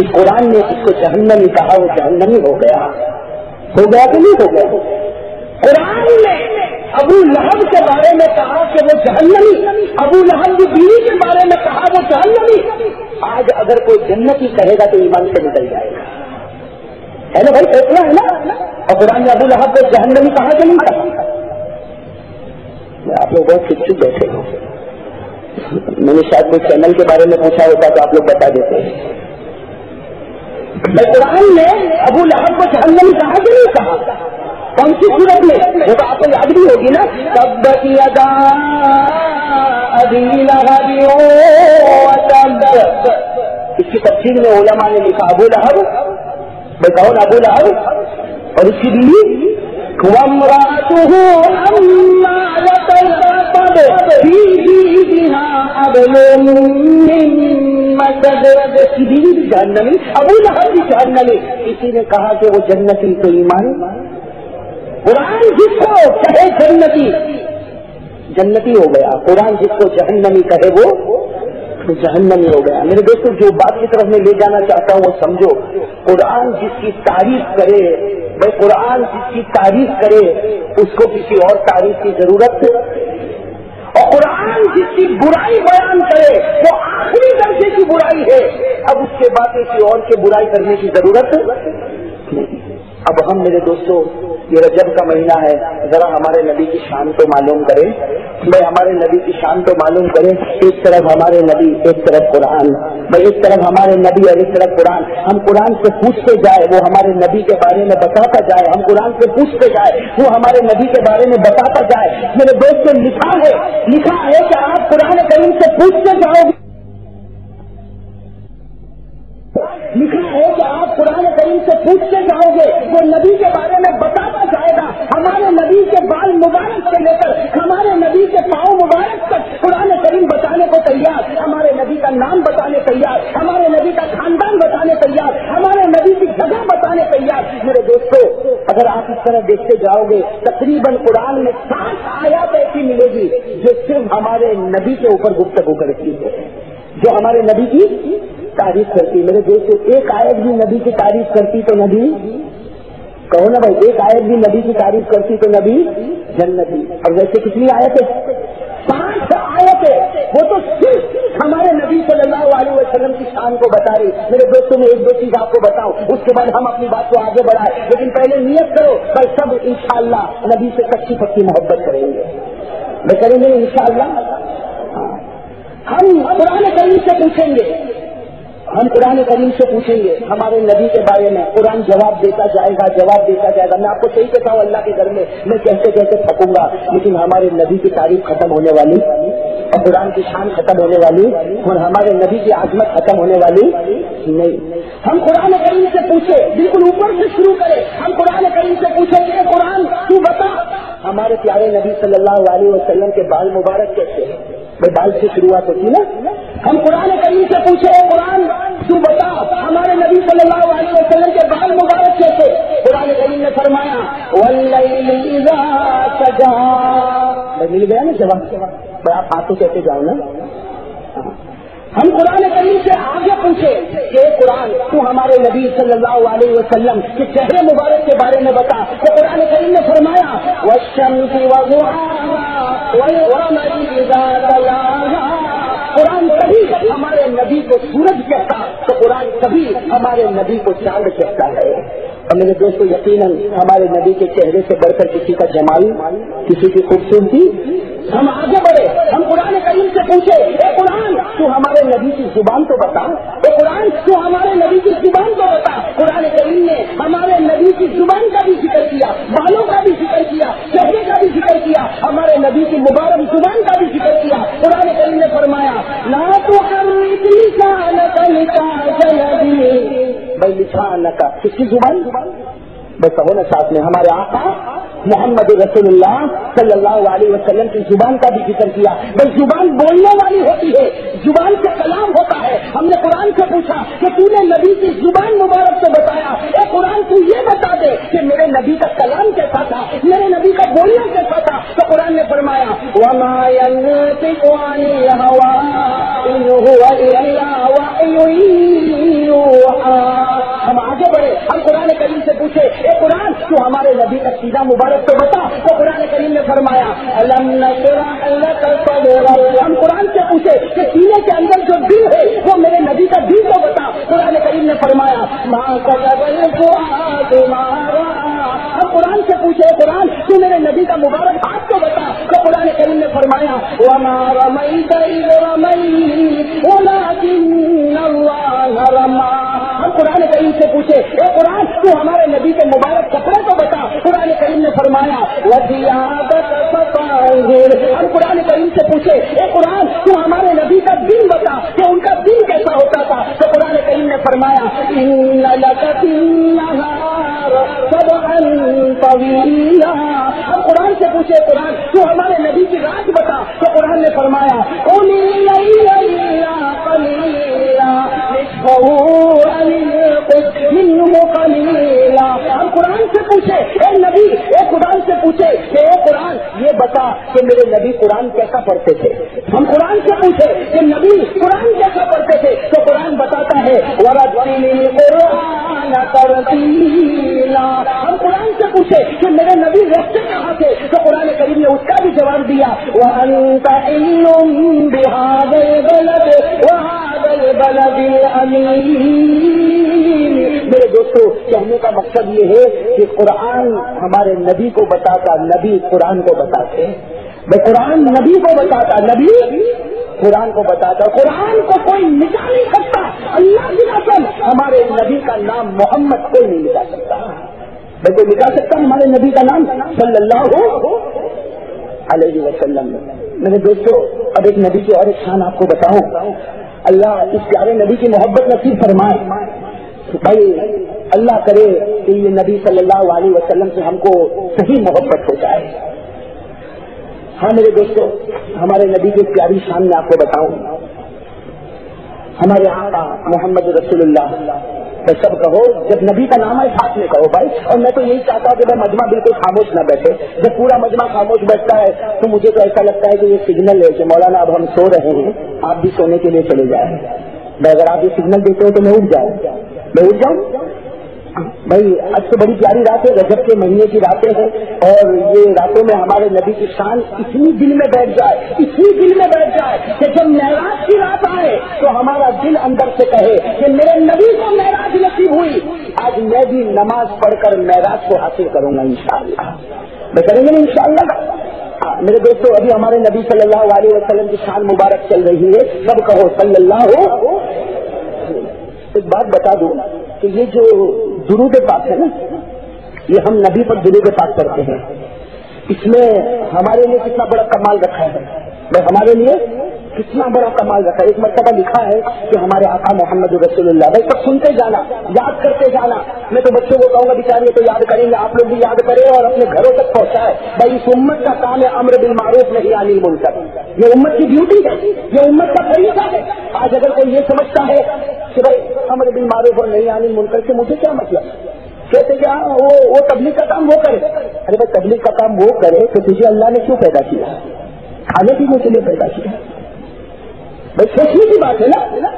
اس قرآن نے اس کو جہنمی کہا، وہ جہنمی ہو گیا کہ نہیں ہو گیا؟ قرآن نے ابو لہب کے بارے میں کہا کہ وہ جہنمی، ابو لہب کی بیوی کے بارے میں کہا وہ جہنمی. آج اگر کوئی جنتی کہے گا تو ایمان سے نکل جائے گا، ہے نا بھائی؟ فیصلہ ہے نا. اور قرآن نے ابو لہب کو جہنمی کہا کہ نہیں کہا؟ آپ لوگ بہت چپ بیٹھے ہو. میں نے شاید کوئی چینل کے بارے میں پوچھا ہوتا تو آپ لوگ بتا دیتے ہیں. قرآن نے ابو لہب کو جہنمی کہا کہ نہیں کہا؟ کون سی صورت میں؟ وہ تو آپ کو یاد بھی ہوگی نا. تبت یدا ابی لہب وتب. اس کی تفسیر میں علماء نے لکھا ابو لہب، بھائی کون ابو لہب اور اس کی بیوی وامرأته حمالة الحطب في جيدها حبل من مسد. اس کی بیوی بھی جہنمی، ابو لہب بھی جہنمی. کسی نے کہا کہ وہ جنتی تو ایمان. قرآن جس کو کہے جنتی جنتی ہو گیا، قرآن جس کو جہنمی کہے وہ جہنمی ہو گیا. میرے دوستوں جو بات کی طرف میں لے جانا چاہتا ہوں وہ سمجھو. قرآن جس کی تعریف کرے، بھائی قرآن جس کی تعریف کرے اس کو کسی اور تعریف کی ضرورت ہے. اور قرآن جس کی برائی بیان کرے وہ آخری درجے کی برائی ہے، اب اس کے بعد کسی اور کی برائی کرنے کی ضرورت نہیں. اب ہم میرے دوستوں یہ رجب کا مہینہ ہے، ذرا ہمارے نبی کی شان تو معلوم کریں. بھائی ہمارے نبی کی شان تو معلوم کریں. ایک طرف ہمارے نبی، ایک طرف قرآن. بھائی ایک طرف ہمارے نبی اور ایک طرف قرآن. ہم قرآن سے پوچھتے جائے وہ ہمارے نبی کے بارے میں بتاتا جائے، ہم قرآن سے پوچھتے جائے وہ ہمارے نبی کے بارے میں بتاتا جائے. میرے دوستوں لکھا ہے کہ آپ قرآن کریم سے پوچھتے جاؤ گے، لکھا ہے کہ آپ قرآن کریم سے پوچھتے جاؤ گے وہ نبی کے بارے میں بتاتا جائے گا. ہمارے نبی کے بال مبارک سے لے کر ہمارے نبی کے پاؤں مبارک تک قرآن کریم بتانے کو تیار، ہمارے نبی کا نام بتانے تیار، ہمارے نبی کا خاندان بتانے تیار، ہمارے نبی کی جگہ بتانے تیار. میرے دوستوں اگر آپ اس طرح دیکھتے جاؤ گے تقریباً قرآن میں 7 آیات ایسی ملے گی جو صرف ہمارے نبی کے اوپر گفتگو کرتی ہے، جو ہمارے نبی کی تعریف کرتی. میرے دوستوں ایک آیت بھی نبی کی تعریف کرتی تو نبی کہو نا بھائی، ایک آیت بھی نبی کی تعریف کرتی تو نبی جنتی. اور ویسے کتنی آیتیں؟ 5 آیتیں. وہ تو صرف ہمارے نبی صلی اللہ علیہ وسلم کی شان کو بتا رہی. میرے دوستوں میں ایک دو چیز آپ کو بتاؤں، اس کے بعد ہم اپنی بات کو آگے بڑھائیں. لیکن پہلے نیت کرو بھائی سب انشاءاللہ نبی سے کچی پکی محبت کریں گے. میں کریں گے انشاءاللہ. ہم قرآن کریم سے پوچھیں گے، ہم قرآن کریم سے پوچھیں گے ہمارے نبی کے بارے میں. قرآن جواب دیتا جائے گا، جواب دیتا جائے گا. میں آپ کو صحیح کہتا ہوں اللہ کے گھر میں میں کہتے کہتے تھکوں گا، لیکن ہمارے نبی کی تعریف ختم ہونے والی اور قرآن کی شان ختم ہونے والی اور ہمارے نبی کی عظمت ختم ہونے والی نہیں. ہم قرآن کریم سے پوچھے، بالکل اوپر سے شروع کریں. ہم قرآن کریم سے پوچھیں گے قرآن تو بتا ہمارے پیارے نبی صلی اللہ علیہ وسلم کے بال مبارک کیسے ہیں. بال سے شروعات ہوتی نا. ہم قرآن کریم سے پوچھے قرآن تو بتا ہمارے نبی صلی اللہ علیہ وسلم کے بال مبارک کیسے. قرآن کریم نے فرمایا واللیل اذا سجا. مل گیا نا جواب. آپ ہاتھوں کہتے جاؤ نا. ہم قرآن کریم سے آگے پوچھے کہ قرآن تو ہمارے نبی صلی اللہ علیہ وسلم کے چہرے مبارک کے بارے میں بتا. تو قرآن کریم نے فرمایا والشمس وضحاها والقمر اذا تلاها. قرآن کبھی ہمارے نبی کو سورج کہتا تو قرآن کبھی ہمارے نبی کو چاند کہتا ہے. اور میرے دوستوں یقیناً ہمارے نبی کے چہرے سے بڑھ کر کسی کا جمال، کسی کی خوبصورتی. ہم آگے بڑھے، ہم قرآن کریم سے پوچھے اے قرآن تو ہمارے نبی کی زبان تو بتا. اے قرآن تو ہمارے نبی کی زبان تو بتا. قرآن کریم نے ہمارے نبی کی زبان کا بھی ذکر کیا، بالوں کا بھی ذکر کیا، چہرے کا بھی ذکر کیا، ہمارے نبی کی مبارک زبان کا بھی ذکر کیا. قرآن کریم نے فرمایا لا تحرك لسانك لتعجل به. بھائی لسانک کس کی زبان؟ بس کہو نا ساتھ میں ہمارے آقا محمد رسول اللہ صلی اللہ علیہ وسلم کی زبان کا بھی ذکر کیا. بھائی زبان بولنے والی ہوتی ہے، زبان سے کلام ہوتا ہے. ہم نے قرآن سے پوچھا کہ تو نے نبی کی زبان مبارک سے بتایا. اے قرآن تو یہ بتا دے کہ میرے نبی کا کلام کیسا تھا، میرے نبی کا بولنا کیسا تھا. تو قرآن نے فرمایا وما ينطق عن الهوى ان هو الا وحي يوحى. قرآن کریم سے پوچھے اے قرآن تو ہمارے نبی کا سینہ مبارک تو بتا، تو قرآن کریم نے فرمایا الم نشرح لک صدرک. ہم قرآن سے پوچھے کہ سینے کے اندر جو دل ہے وہ میرے نبی کا دل تو بتا. قرآن کریم نے فرمایا ما کذب الفؤاد ما رأى. ہم قرآن سے پوچھے قرآن تو میرے نبی کا مبارک ہاتھ تو بتا، تو قرآن کریم نے فرمایا وما رمیت اذ رمیت ولکن اللہ رمی. ہم قرآن کریم سے پوچھے اے قرآن تو ہمارے نبی کے مبارک کپڑے تو بتا. قرآن کریم نے فرمایا وثیابک فطہر. ہم قرآن کریم سے پوچھے اے قرآن تو ہمارے نبی کا دین بتا کہ ان کا دین کیسا ہوتا تھا. تو قرآن کریم نے فرمایا ان لک فی النہار سبحا طویلا. ہم قرآن سے پوچھے قرآن تو ہمارے نبی کی رات بتا. تو قرآن نے فرمایا قل اللیل الا قلیلا نصفہ انقص منہ قلیلا. ہم قرآن سے پوچھے اے نبی، اے قرآن سے پوچھے کہ اے قرآن یہ بتا کہ میرے نبی قرآن کیسا پڑھتے تھے. ہم قرآن سے پوچھے کہ نبی قرآن کیسا پڑھتے تھے. تو قرآن بتاتا ہے ورتل القرآن ترتیلا. ہم قرآن سے پوچھے کہ میرے نبی رہتے کہاں تھے. تو قرآن کریم نے اس کا بھی جواب دیا وانت حل بهذا البلد وهذا البلد الامین. میرے دوستو کہنے کا مقصد یہ ہے کہ قرآن ہمارے نبی کو بتاتا، نبی قرآن کو بتاتے. میں قرآن نبی کو بتاتا، نبی قرآن کو بتاتا. قرآن کو کوئی مٹا نہیں سکتا. اللہ کی قسم ہمارے نبی کا نام محمد کوئی نہیں مٹا سکتا. میں کوئی مٹا سکتا ہمارے نبی کا نام صلی اللہ علیہ وسلم. میرے دوستو اب ایک نبی کی اور ایک شان آپ کو بتاؤں. اللہ اس پیارے نبی کی محبت نصیب فرمائے. بھائی اللہ کرے کہ یہ نبی صلی اللہ علیہ وسلم سے ہم کو صحیح محبت ہو جائے. ہاں میرے دوستو ہمارے نبی کی پیاری شان میں آپ کو بتاؤں. ہمارے آقا محمد رسول اللہ تو سب کہو، جب نبی کا نام ہے ساتھ میں کہو بھائی. اور میں تو یہی چاہتا ہوں کہ بھائی مجمع بالکل خاموش نہ بیٹھے. جب پورا مجمع خاموش بیٹھتا ہے تو مجھے تو ایسا لگتا ہے کہ یہ سگنل ہے کہ مولانا اب ہم سو رہے ہیں، آپ بھی سونے کے لیے چلے جائیں. اگر آپ یہ سگنل دیتے ہو تو میں اٹھ جاؤں. میں اٹھ جاؤں بھائی. آج تو بڑی پیاری رات ہے، رجب کے مہینے کی راتیں ہیں، اور یہ راتوں میں ہمارے نبی کی شان اتنی دل میں بیٹھ جائے، اتنی دل میں بیٹھ جائے کہ جب معراج کی رات آئے تو ہمارا دل اندر سے کہے کہ میرے نبی کو معراج نصیب ہوئی. آج میں بھی نماز پڑھ کر معراج کو حاصل کروں گا انشاءاللہ. میں کریں گے نا انشاءاللہ. میرے دوستو ابھی ہمارے نبی صلی اللہ علیہ وسلم کی شان مبارک چل رہی ہے. سب کہو صلی اللہ. ایک بات بتا دوں کہ یہ جو درود پاک ہے نا، یہ ہم نبی پر درود پاک کرتے ہیں. اس میں ہمارے لیے کتنا بڑا کمال رکھا ہے. ہمارے لیے کتنا بڑا کمال رکھا ہے. ایک مرتبہ لکھا ہے کہ ہمارے آقا محمد رسول اللہ بھائی سب سنتے جانا، یاد کرتے جانا. میں تو بچوں کو کہوں گا بیچارے تو یاد کریں گے، آپ لوگ بھی یاد کریں اور اپنے گھروں تک پہنچائے. بھائی اس امت کا کام ہے امر بالمعروف نہی عن المنکر. یہ امت کی ڈیوٹی ہے، یہ امت کا طریقہ ہے. آج اگر کوئی یہ سمجھتا ہے کہ بھائی امر بالمعروف اور نہی عن المنکر سے مجھے کیا مطلب، کہتے کہ وہ تبلیغ کا کام وہ کرے. ارے بھائی تبلیغ کا کام وہ کرے تو تجھے اللہ نے کیوں پیدا کیا؟ کھانے پینے کے لیے پیدا کیا. بھائی سوچنے کی بات ہے نا.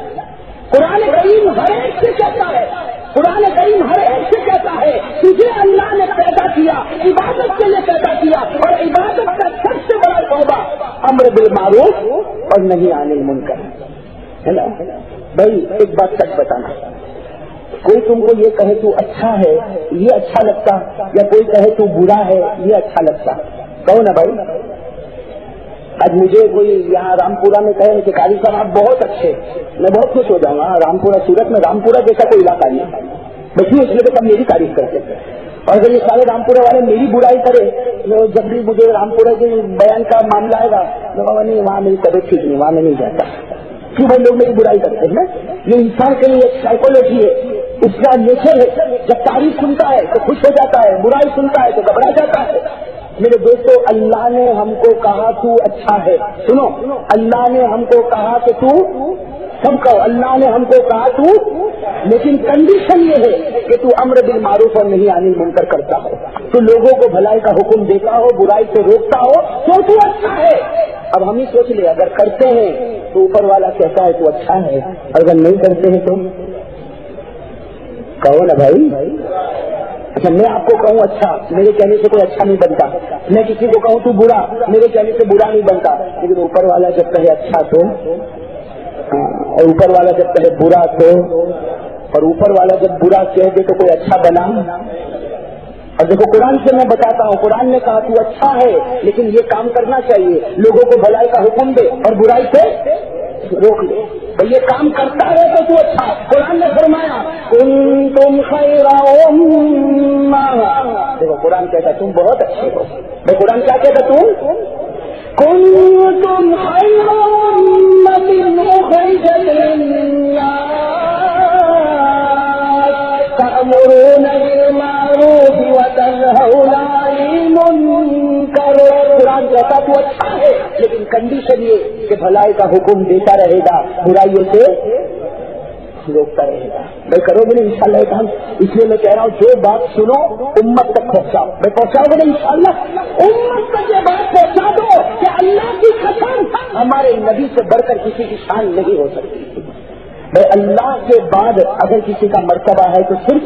قرآن کریم ہر ایک سے کہتا ہے، قرآن کریم ہر ایک سے کہتا ہے تجھے اللہ نے پیدا کیا عبادت کے لیے پیدا کیا، اور عبادت کا سب سے بڑا شعبہ امر بالمعروف اور نہی عن المنکر ہے نا. بھائی ایک بات سچ بتانا، کوئی تم کو یہ کہے تو اچھا ہے یہ اچھا لگتا، یا کوئی کہے تو برا ہے یہ اچھا لگتا؟ کہو نا بھائی. آج مجھے کوئی یہاں رامپورہ میں کہے کہ قاری صاحب آپ بہت اچھے، میں بہت خوش ہو جاؤں گا. رامپورہ سورت میں رامپورہ جیسا کوئی علاقہ نہیں بچی، اس لیے تو سب میری تعریف کرتے ہیں. اور اگر یہ سارے رامپورہ والے میری برائی کرے، جب بھی مجھے رامپورہ کے بیان کا معاملہ آئے گا نہیں وہاں میری طبیعت ٹھیک نہیں، وہاں میں نہیں جاتا. کیوں بھائی لوگ میری برائی کرتے ہیں؟ یہ انسان کے لیے ایک سائیکولوجی ہے، اس کا نیچر ہے. جب تعریف سنتا ہے تو خوش ہو جاتا ہے، برائی سنتا ہے تو گھبرا جاتا ہے. میرے دوستو اللہ نے ہم کو کہا تو اچھا ہے. سنو، اللہ نے ہم کو کہا کہ تو سب کہو اللہ نے ہم کو کہا تو، لیکن کنڈیشن یہ ہے کہ تو امر بالمعروف اور نہی عن المنکر کرتا ہو، تو لوگوں کو بھلائی کا حکم دیتا ہو، برائی سے روکتا ہو تو اچھا ہے. اب ہم ہی سوچ لیں اگر کرتے ہیں تو اوپر والا کہتا ہے تو اچھا ہے، اگر نہیں کرتے ہیں تو کہو نا بھائی اچھا میں آپ کو کہوں اچھا، میرے کہنے سے کوئی اچھا نہیں بنتا، میں کسی کو کہوں تو برا، میرے کہنے سے برا نہیں بنتا، لیکن اوپر والا جب کہے اچھا تو، اور اوپر والا جب کہے برا تو، اور اوپر والا جب برا کہہ دے تو کوئی اچھا بنا۔ اور دیکھو قرآن سے میں بتاتا ہوں، قرآن نے کہا تو اچھا ہے لیکن یہ کام کرنا چاہیے، لوگوں کو بھلائی کا حکم دے اور برائی سے روک لے، بھائی یہ کام کرتا ہے تو اچھا۔ قرآن نے فرمایا کنتم خیر امہ، دیکھو قرآن کہتا تم بہت اچھے ہو، بھائی قرآن کیا کہتا تم کنتم خیر امہ اخرجت للناس تأمرون بالمعروف وتنهون عن المنکر، قرآن کہتا تو اچھا ہے لیکن کنڈیشن یہ کہ بھلائی کا حکم دیتا رہے گا، برائیوں سے روکتا رہے گا۔ میں کرو گے نا انشاءاللہ یہ کام، اس لیے میں کہہ رہا ہوں جو بات سنو امت تک پہنچاؤ، میں پہنچاؤ گے نا انشاءاللہ، امت تک یہ بات پہنچا دو کہ اللہ کی قسم ہمارے نبی سے بڑھ کر کسی کی شان نہیں ہو سکتی۔ بھائی اللہ کے بعد اگر کسی کا مرتبہ ہے تو صرف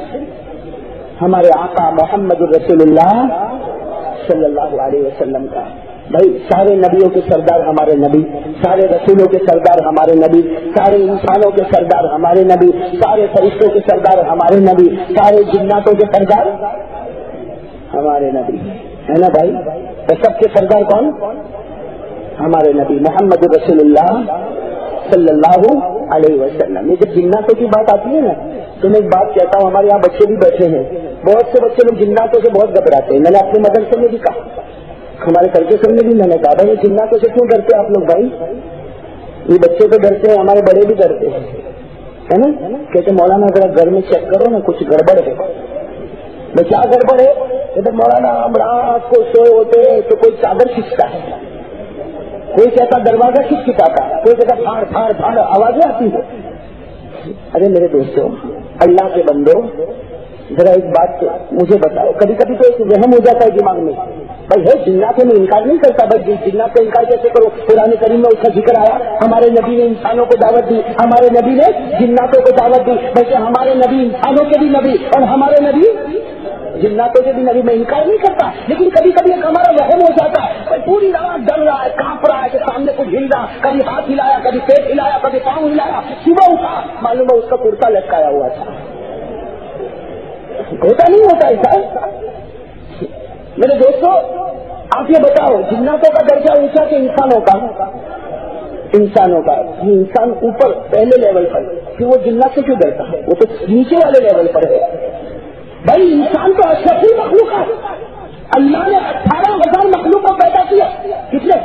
ہمارے آقا محمد الرسول اللہ صلی اللہ علیہ وسلم کا۔ بھائی سارے نبیوں کے سردار ہمارے نبی، سارے رسولوں کے سردار ہمارے نبی، سارے انسانوں کے سردار ہمارے نبی، سارے فرشتوں کے سردار ہمارے نبی، سارے جناتوں کے سردار ہمارے نبی، ہے نا بھائی؟ تو سب کے سردار کون؟ ہمارے نبی محمد الرسول اللہ صلی اللہ علیہ وسلم۔ یہ جب جناتوں کی بات آتی ہے نا تو میں ایک بات کہتا ہوں، ہمارے یہاں بچے بھی بیٹھے ہیں، بہت سے بچے لوگ جناتوں سے بہت گھبراتے ہیں، میں نے اپنے مدرسے میں بھی کہا، ہمارے کر کے سامنے بھی میں نے کہا بھائی جناتوں سے کیوں ڈرتے آپ لوگ؟ بھائی یہ بچے تو ڈرتے ہیں، ہمارے بڑے بھی ڈرتے ہیں، ہے نا؟ کہتے مولانا ذرا گھر میں چیک کرو نا کچھ گڑبڑ ہے۔ میں کیا گڑبڑ ہے؟ کہتے مولانا ہم رات کو سوئے ہوتے ہیں تو کوئی چادر کھینچتا ہے، کوئی کہتا دروازہ کھچکھچاتا ہے، کوئی کہتا پھاڑ پھاڑ پھاڑ آوازیں آتی ہے۔ ارے میرے دوستوں، اللہ کے بندو، ذرا ایک بات مجھے بتاؤ، کبھی کبھی تو ایک وہم ہو جاتا ہے دماغ میں، بھائی ہے جنات میں انکار نہیں کرتا، بھائی جنات کا انکار کیسے کرو؟ قرآن کریم میں اس کا ذکر آیا، ہمارے نبی نے انسانوں کو دعوت دی، ہمارے نبی نے جناتوں کو دعوت دی، بلکہ ہمارے نبی انسانوں کے بھی نبی اور ہمارے نبی جناتوں کے بھی نبی، میں انکار نہیں کرتا، لیکن کبھی کبھی ایک ہمارا وہم ہو جاتا ہے، بھائی پوری رات ڈر رہا ہے، کانپ رہا ہے کہ سامنے کچھ ہل رہا، کبھی ہاتھ ہلایا، کبھی پیٹ ہلایا، کبھی پاؤں ہلایا، صبح اٹھا معلوم ہے اس کا کرتا لٹکایا ہوا تھا۔ ہوتا نہیں ہوتا ایسا؟ میرے دوستوں آپ یہ بتاؤ، جناتوں کا درجہ اونچا کہ انسانوں کا؟ انسانوں کا۔ انسان اوپر پہلے لیول پر، پھر وہ جنات سے کیوں ڈرتا ہے؟ وہ تو نیچے والے لیول پر ہے۔ بھائی انسان تو اشرفی مخلوق ہے، اللہ نے 18,000 مخلوق کو پیدا کیا، کس نے؟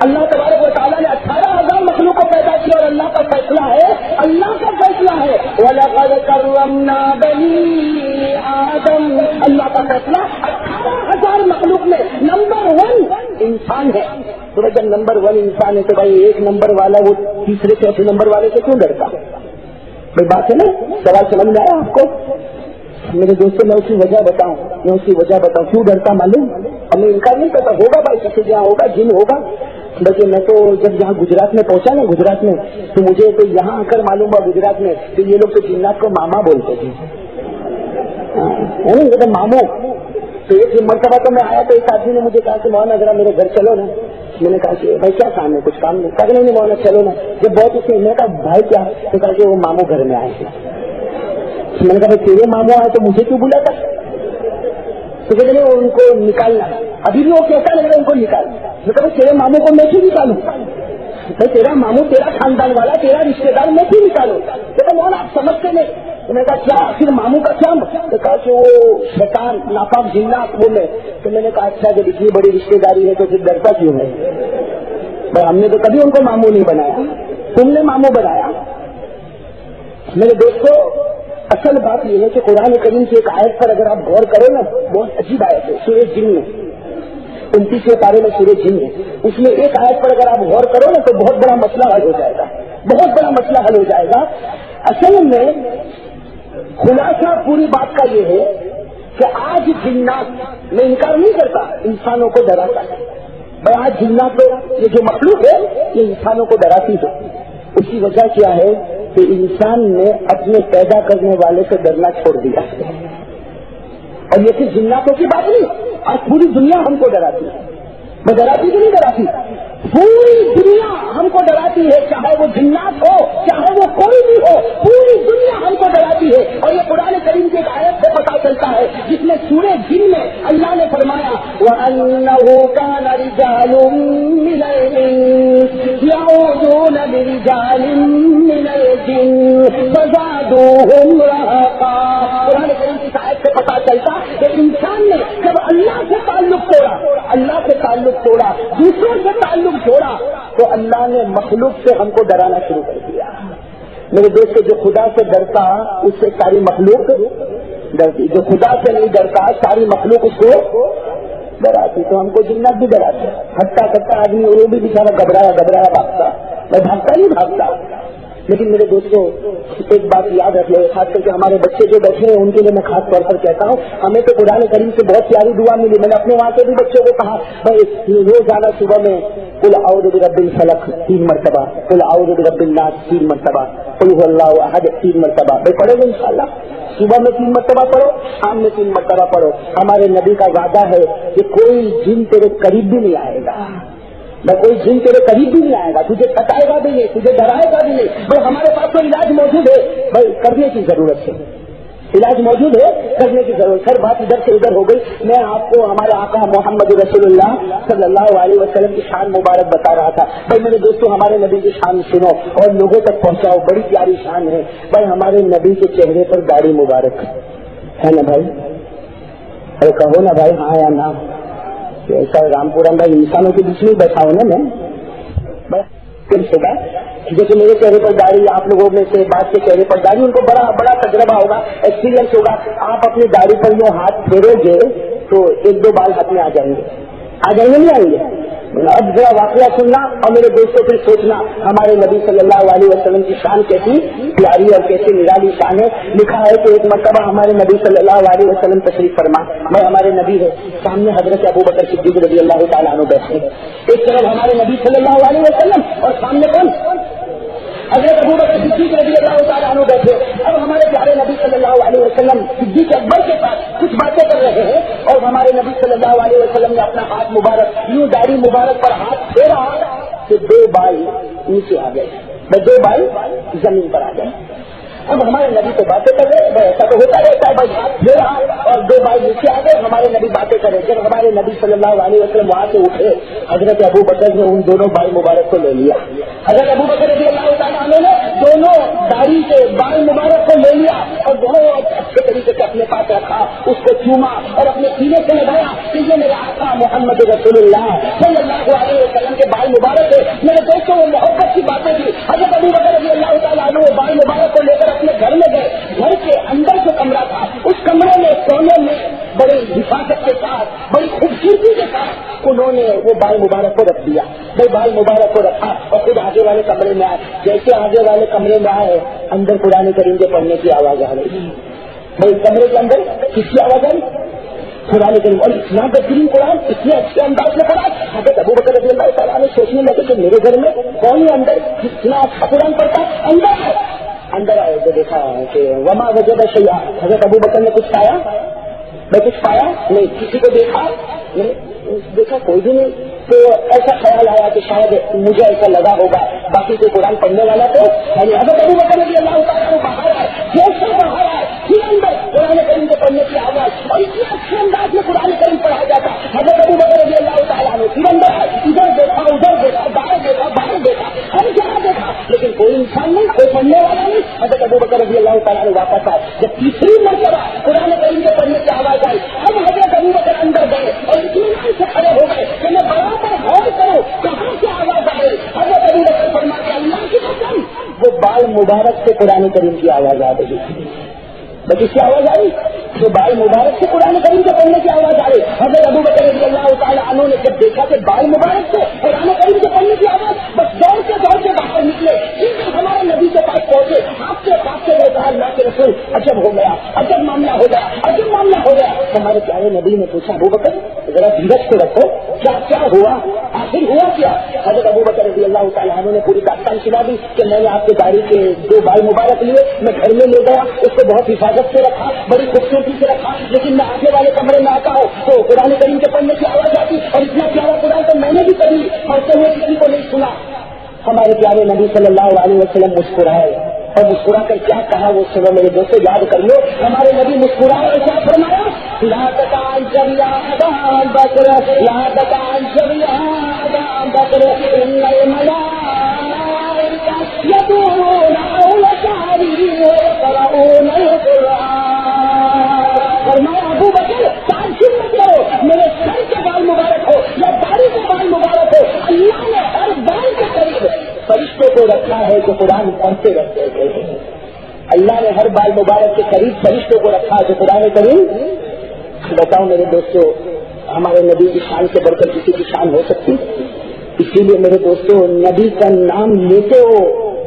اللہ تبارک و تعالیٰ نے 18,000 مخلوق کو پیدا کیا، اور اللہ کا فیصلہ ہے، اللہ کا فیصلہ ہے وَلَقَدْ كَرَّمْنَا بَنِي آدم، اللہ کا فیصلہ 18,000 مخلوق میں نمبر 1 انسان ہے۔ تو بھائی جب نمبر 1 انسان ہے تو بھائی ایک نمبر والا وہ تیسرے چوتھے نمبر والے سے کیوں ڈرتا؟ بھائی بات ہے نا، سوال سمجھ میں آیا آپ کو؟ میرے دوستوں میں اسی وجہ بتاؤں کیوں ڈرتا معلوم؟ اب میں انکار نہیں کرتا، ہوگا بھائی کسی جہاں ہوگا، جن ہوگا، بلکہ میں تو جب یہاں گجرات میں پہنچا نا، گجرات میں تو مجھے تو یہاں آ کر معلوم ہوا گجرات میں کہ یہ لوگ تو جنات کو ماما بولتے تھے، یہ تو ماموں۔ تو ایک مرتبہ تو میں آیا تو ایک آدمی نے مجھے کہا کہ مولانا ذرا میرے گھر چلو نا، میں نے کہا کہ بھائی کیا کام ہے؟ کچھ کام نہیں، کہا نہیں مولانا چلو نا، جب بہت اسے میں کہا بھائی کیا؟ تو کہا کہ وہ ماموں گھر میں آئے تھے۔ میں نے کہا تیرے ماموں آئے تو مجھے کیوں بلاتا؟ تو کہتے ہیں ان کو نکالنا، ابھی بھی وہ کیسا لگ رہا ہے ان کو نکالنا۔ میں کہا تیرے ماموں کو میں کیوں نکالوں؟ تیرا ماموں تیرا خاندان والا تیرا رشتے دار میں کیوں نکالوں؟ کہتے مولانا آپ سمجھتے نہیں۔ تو میں کہا کیا پھر ماموں کا کیا؟ تو کہا کہ وہ شیطان ناپاک جنات وہ میں۔ تو میں نے کہا اچھا جب اتنی بڑی رشتے داری ہے تو پھر ڈرتا کیوں ہے؟ بھائی ہم نے تو کبھی ان کو ماموں نہیں بنایا، تم نے ماموں بنایا۔ میرے دوستوں اصل بات یہ ہے کہ قرآن کریم کی ایک آیت پر اگر آپ غور کرو نا، بہت عجیب آیت ہے، سورہ جن میں 29ویں پارے میں سورہ جن ہے، اس میں ایک آیت پر اگر آپ غور کرو نا تو بہت بڑا مسئلہ حل ہو جائے گا، بہت بڑا مسئلہ حل ہو جائے گا۔ اصل میں خلاصہ پوری بات کا یہ ہے کہ آج جنات، میں انکار نہیں کرتا، انسانوں کو ڈراتا ہے، بھائی آج جنات یہ جو مخلوق ہے یہ انسانوں کو ڈراتی ہے۔ اس کی وجہ کیا ہے کہ انسان نے اپنے پیدا کرنے والے سے ڈرنا چھوڑ دیا۔ اور یہ صرف جناتوں کی بات نہیں، اور پوری دنیا ہم کو ڈراتی ہے. وہ ڈراتی کہ نہیں ڈراتی؟ پوری دنیا ہم کو ڈراتی ہے، چاہے وہ جنات ہو چاہے وہ کوئی بھی ہو، پوری دنیا ہم کو ڈراتی ہے. اور یہ قرآن کریم کی ایک آیت سے پتا چلتا ہے جس میں سورہ جن میں اللہ نے فرمایا وَأَنَّهُ كَانَ رِجَالٌ مِّنَ الْإِنسِ يَعُوذُونَ بِرِجَالٍ مِّنَ الْجِنِّ فَزَادُوهُمْ رَهَقًا. قرآن کریم کی آیت سے پتا چلتا کہ انسان نے جب اللہ سے تعلق توڑا، اللہ سے تعلق توڑا، دوسروں سے تعلق چھوڑا، تو اللہ نے مخلوق سے ہم کو ڈرانا شروع کر دیا. میرے دوست جو خدا سے ڈرتا اس سے ساری مخلوق ڈرتی، جو خدا سے نہیں ڈرتا ساری مخلوق اس کو ڈراتی. تو ہم کو جنات بھی ڈراتے، ہٹتا کٹتا آدمی وہ بھی بیچارہ گھبرایا بھاگتا. میں بھاگتا نہیں بھاگتا. لیکن میرے دوستوں ایک بات یاد رکھ لو، خاص کر کے ہمارے بچے جو بیٹھے ہیں ان کے لیے میں خاص طور پر کہتا ہوں، ہمیں تو قرآن کریم سے بہت پیاری دعا ملی. میں نے اپنے وہاں کے بھی بچوں کو کہا بھائی روزانہ صبح میں قل اعوذ برب الفلق 3 مرتبہ، قل اعوذ برب الناس 3 مرتبہ، قل هو اللہ احد 3 مرتبہ. بھائی پڑھو گے انشاءاللہ. صبح میں 3 مرتبہ پڑھو، شام میں 3 مرتبہ پڑھو. ہمارے نبی کا وعدہ ہے کہ کوئی جن تیرے قریب بھی نہیں آئے گا، میں کوئی جن تیرے قریب بھی نہیں آئے گا، تجھے ستائے گا بھی نہیں، تجھے ڈرائے گا بھی نہیں. بھائی ہمارے پاس تو علاج موجود ہے، بھائی کرنے کی ضرورت ہے، علاج موجود ہے، کرنے کی ضرورت. ہر بات ادھر سے ادھر ہو گئی. میں آپ کو ہمارے آقا محمد رسول اللہ صلی اللہ علیہ وسلم کی شان مبارک بتا رہا تھا. بھائی میرے دوستوں ہمارے نبی کی شان سنو اور لوگوں تک پہنچاؤ، بڑی پیاری شان ہے. بھائی ہمارے نبی کے چہرے پر داڑھی مبارک ہے نا بھائی؟ ارے کہو نا بھائی ہاں یا نہ. ایسا رامپورم بھائی انسانوں کے بیچ میں بیٹھا ہوں نا میں جیسے میرے چہرے پر داڑھی، آپ لوگوں میں سے بات کے چہرے پر داڑھی، ان کو بڑا بڑا تجربہ ہوگا، ایکسپیرینس ہوگا. آپ اپنی داڑھی پر یوں ہاتھ پھیرو گے تو 1-2 بال ہاتھ میں آ جائیں گے نہیں آئیں گے؟ اب ذرا واقعہ سننا اور میرے دوستوں پھر سوچنا ہمارے نبی صلی اللہ علیہ وسلم کی شان کیسی پیاری اور کیسی نرالی شان ہے. لکھا ہے کہ ایک مرتبہ ہمارے نبی صلی اللہ علیہ وسلم تشریف فرما، میں ہمارے نبی ہے، سامنے حضرت ابوبکر صدیق رضی اللہ تعالیٰ عنہ بیٹھے. ایک طرف ہمارے نبی صلی اللہ علیہ وسلم اور سامنے کون؟ حضرت ابوبکر صدیق رضی اللہ تعالیٰ عنہ بیٹھے. اب ہمارے پیارے نبی صلی اللہ علیہ وسلم صدیق اکبر کے ساتھ کچھ باتیں کر رہے ہیں اور ہمارے نبی صلی اللہ علیہ وسلم نے اپنا ہاتھ مبارک یوں داڑھی مبارک پر ہاتھ پھیرا کہ 2 بال نیچے آ گئے، 2 بال زمین پر آ گئے. اب ہمارے نبی تو باتیں کر رہے ہیں، ایسا تو ہوتا رہتا ہے، بھائی ہاتھ پھیرا اور 2 بال نیچے آ گئے، ہمارے نبی باتیں کر رہے. جب ہمارے نبی صلی اللہ علیہ وسلم وہاں سے اٹھے، حضرت ابوبکر نے ان دونوں بال مبارک کو لے لیا. حضرت ابوبکر رضی اللہ تعالیٰ عنہ نے دونوں داڑھی کے بال مبارک کو لے لیا اور بہت اچھے طریقے سے اپنے پاس رکھا، اس کو چوما اور اپنے سینے سے لگایا کہ یہ میرا آقا محمد رسول اللہ صلی اللہ علیہ وسلم کے بال مبارک ہے. میرے دوستوں وہ محبت کی باتیں تھی. حضرت ابوبکر رضی اللہ تعالیٰ عنہ وہ بال مبارک کو لے کر اپنے گھر میں گئے. گھر کے اندر جو کمرہ تھا اس کمرے میں سونے میں بڑی حفاظت کے ساتھ بڑی خوبصورتی کے ساتھ انہوں نے وہ بال مبارک کو رکھ دیا. بھائی بال مبارک کو رکھا اور پھر آگے والے کمرے میں آئے. جیسے آگے والے کمرے میں آئے اندر قرآن کریم کے پڑھنے کی آواز آ رہی. بھائی کمرے کے اندر کس کی آواز آئی؟ قرآن کریم. اور اتنا بہترین قرآن، اتنے اچھے انداز میں قرآن. حضرت ابوبکر رضی اللہ تعالیٰ نے سوچنے لگے کہ میرے گھر میں کون ہے اندر اتنا اچھا قرآن پڑھتا اندر ہے. اندر آئے تو دیکھا کہ وما وجد شیئا. حضرت ابوبکر نے کچھ پایا؟ میں کچھ پایا نہیں. کسی کو دیکھا دیکھا کوئی بھی نہیں. تو ایسا خیال آیا کہ شاید مجھے ایسا لگا ہوگا باقی کوئی قرآن پڑھنے والا تو حضرت ابوبکر رضی اللہ تعالیٰ کو باہر آئے. جیسے باہر آئے پھر اندر قرآن کریم کو پڑھنے کی آواز اور اتنے اچھے انداز میں قرآن کریم پڑھا جاتا. حضرت ابوبکر رضی اللہ تعالیٰ نے پھر اندر آئے، ادھر دیکھا ادھر دیکھا باہر دیکھا ہر جگہ دیکھا لیکن کوئی انسان نہیں، کوئی پڑھنے والا نہیں. حضرت ابوبکر رضی اللہ تعالیٰ نے واپس آئے. جب تیسری مرتبہ قرآن کریم کے پڑھنے کی آواز آئی اب حضرت ابوبکر اندر گئے اور اطمینان سے کھڑے ہو گئے کہ میں برابر غور کروں کہاں سے آواز آئے. حضرت ابوبکر فرماتے ہیں اللہ کی قسم وہ بال مبارک سے قرآن کریم کی آواز آ رہی تھی. کس کی آواز آئی؟ جو بال مبارک سے قرآن کریم کے پڑھنے کی آواز آ رہی. حضرت ابوبکر رضی اللہ تعالیٰ عنہ نے جب دیکھا کہ بال مبارک سے قرآن کریم کے پڑھنے کی آواز، بس دوڑ کے باہر نکلے. ہمارے نبی کے پاس پہنچے، آپ کے پاس سے کہا اللہ کے رسول عجب ہو گیا، عجب معاملہ ہو گیا، عجب معاملہ ہو گیا. ہمارے پیارے نبی نے پوچھا ابوبکر ذرا دھیرج سے رکھو، کیا ہوا؟ آپ آخر ہوا کیا؟ حضرت ابو بکر رضی اللہ تعالیٰ عنہ نے پوری داستان سنا دی کہ میں نے آپ کے داڑھی کے 2 بال مبارک لیے، میں گھر میں لے گیا، اس کو بہت حفاظت سے رکھا، بڑی خوبصورتی سے رکھا، لیکن میں آگے والے کمرے میں آتا ہوں تو قرآن کریم کے پڑھنے کی آواز آتی، اور اتنا پیارا قرآن تو میں نے بھی کبھی پڑھتے ہوئے کسی کو نہیں سنا۔ ہمارے پیارے نبی صلی اللہ علیہ وسلم مسکرائے، اور مسکرا کر کیا کہا وہ سنو میرے دوستوں، یاد کر لو۔ ہمارے نبی مسکرائے اور کیا فرمایا؟ لا تکان جمیا ابا بکر، لا تکان جمیا ابا بکر، ان الملائکہ یدعون حول قاری ويقرؤون القرآن۔ فرمایا ابو بکر تعجب مت کرو، میرے سر کے بال مبارک ہو یا داڑھی کے بال مبارک ہو، اللہ نے ہر بال کے قریب فرشتوں کو رکھا ہے جو قرآن پڑھتے رہتے ہیں۔ اللہ نے ہر بال مبارک کے قریب فرشتوں کو رکھا ہے جو قرآن کریم۔ بتاؤ میرے دوستوں، ہمارے نبی کی شان سے بڑھ کر کسی کی شان ہو سکتی؟ اسی لیے میرے دوستوں، نبی کا نام لیتے ہو،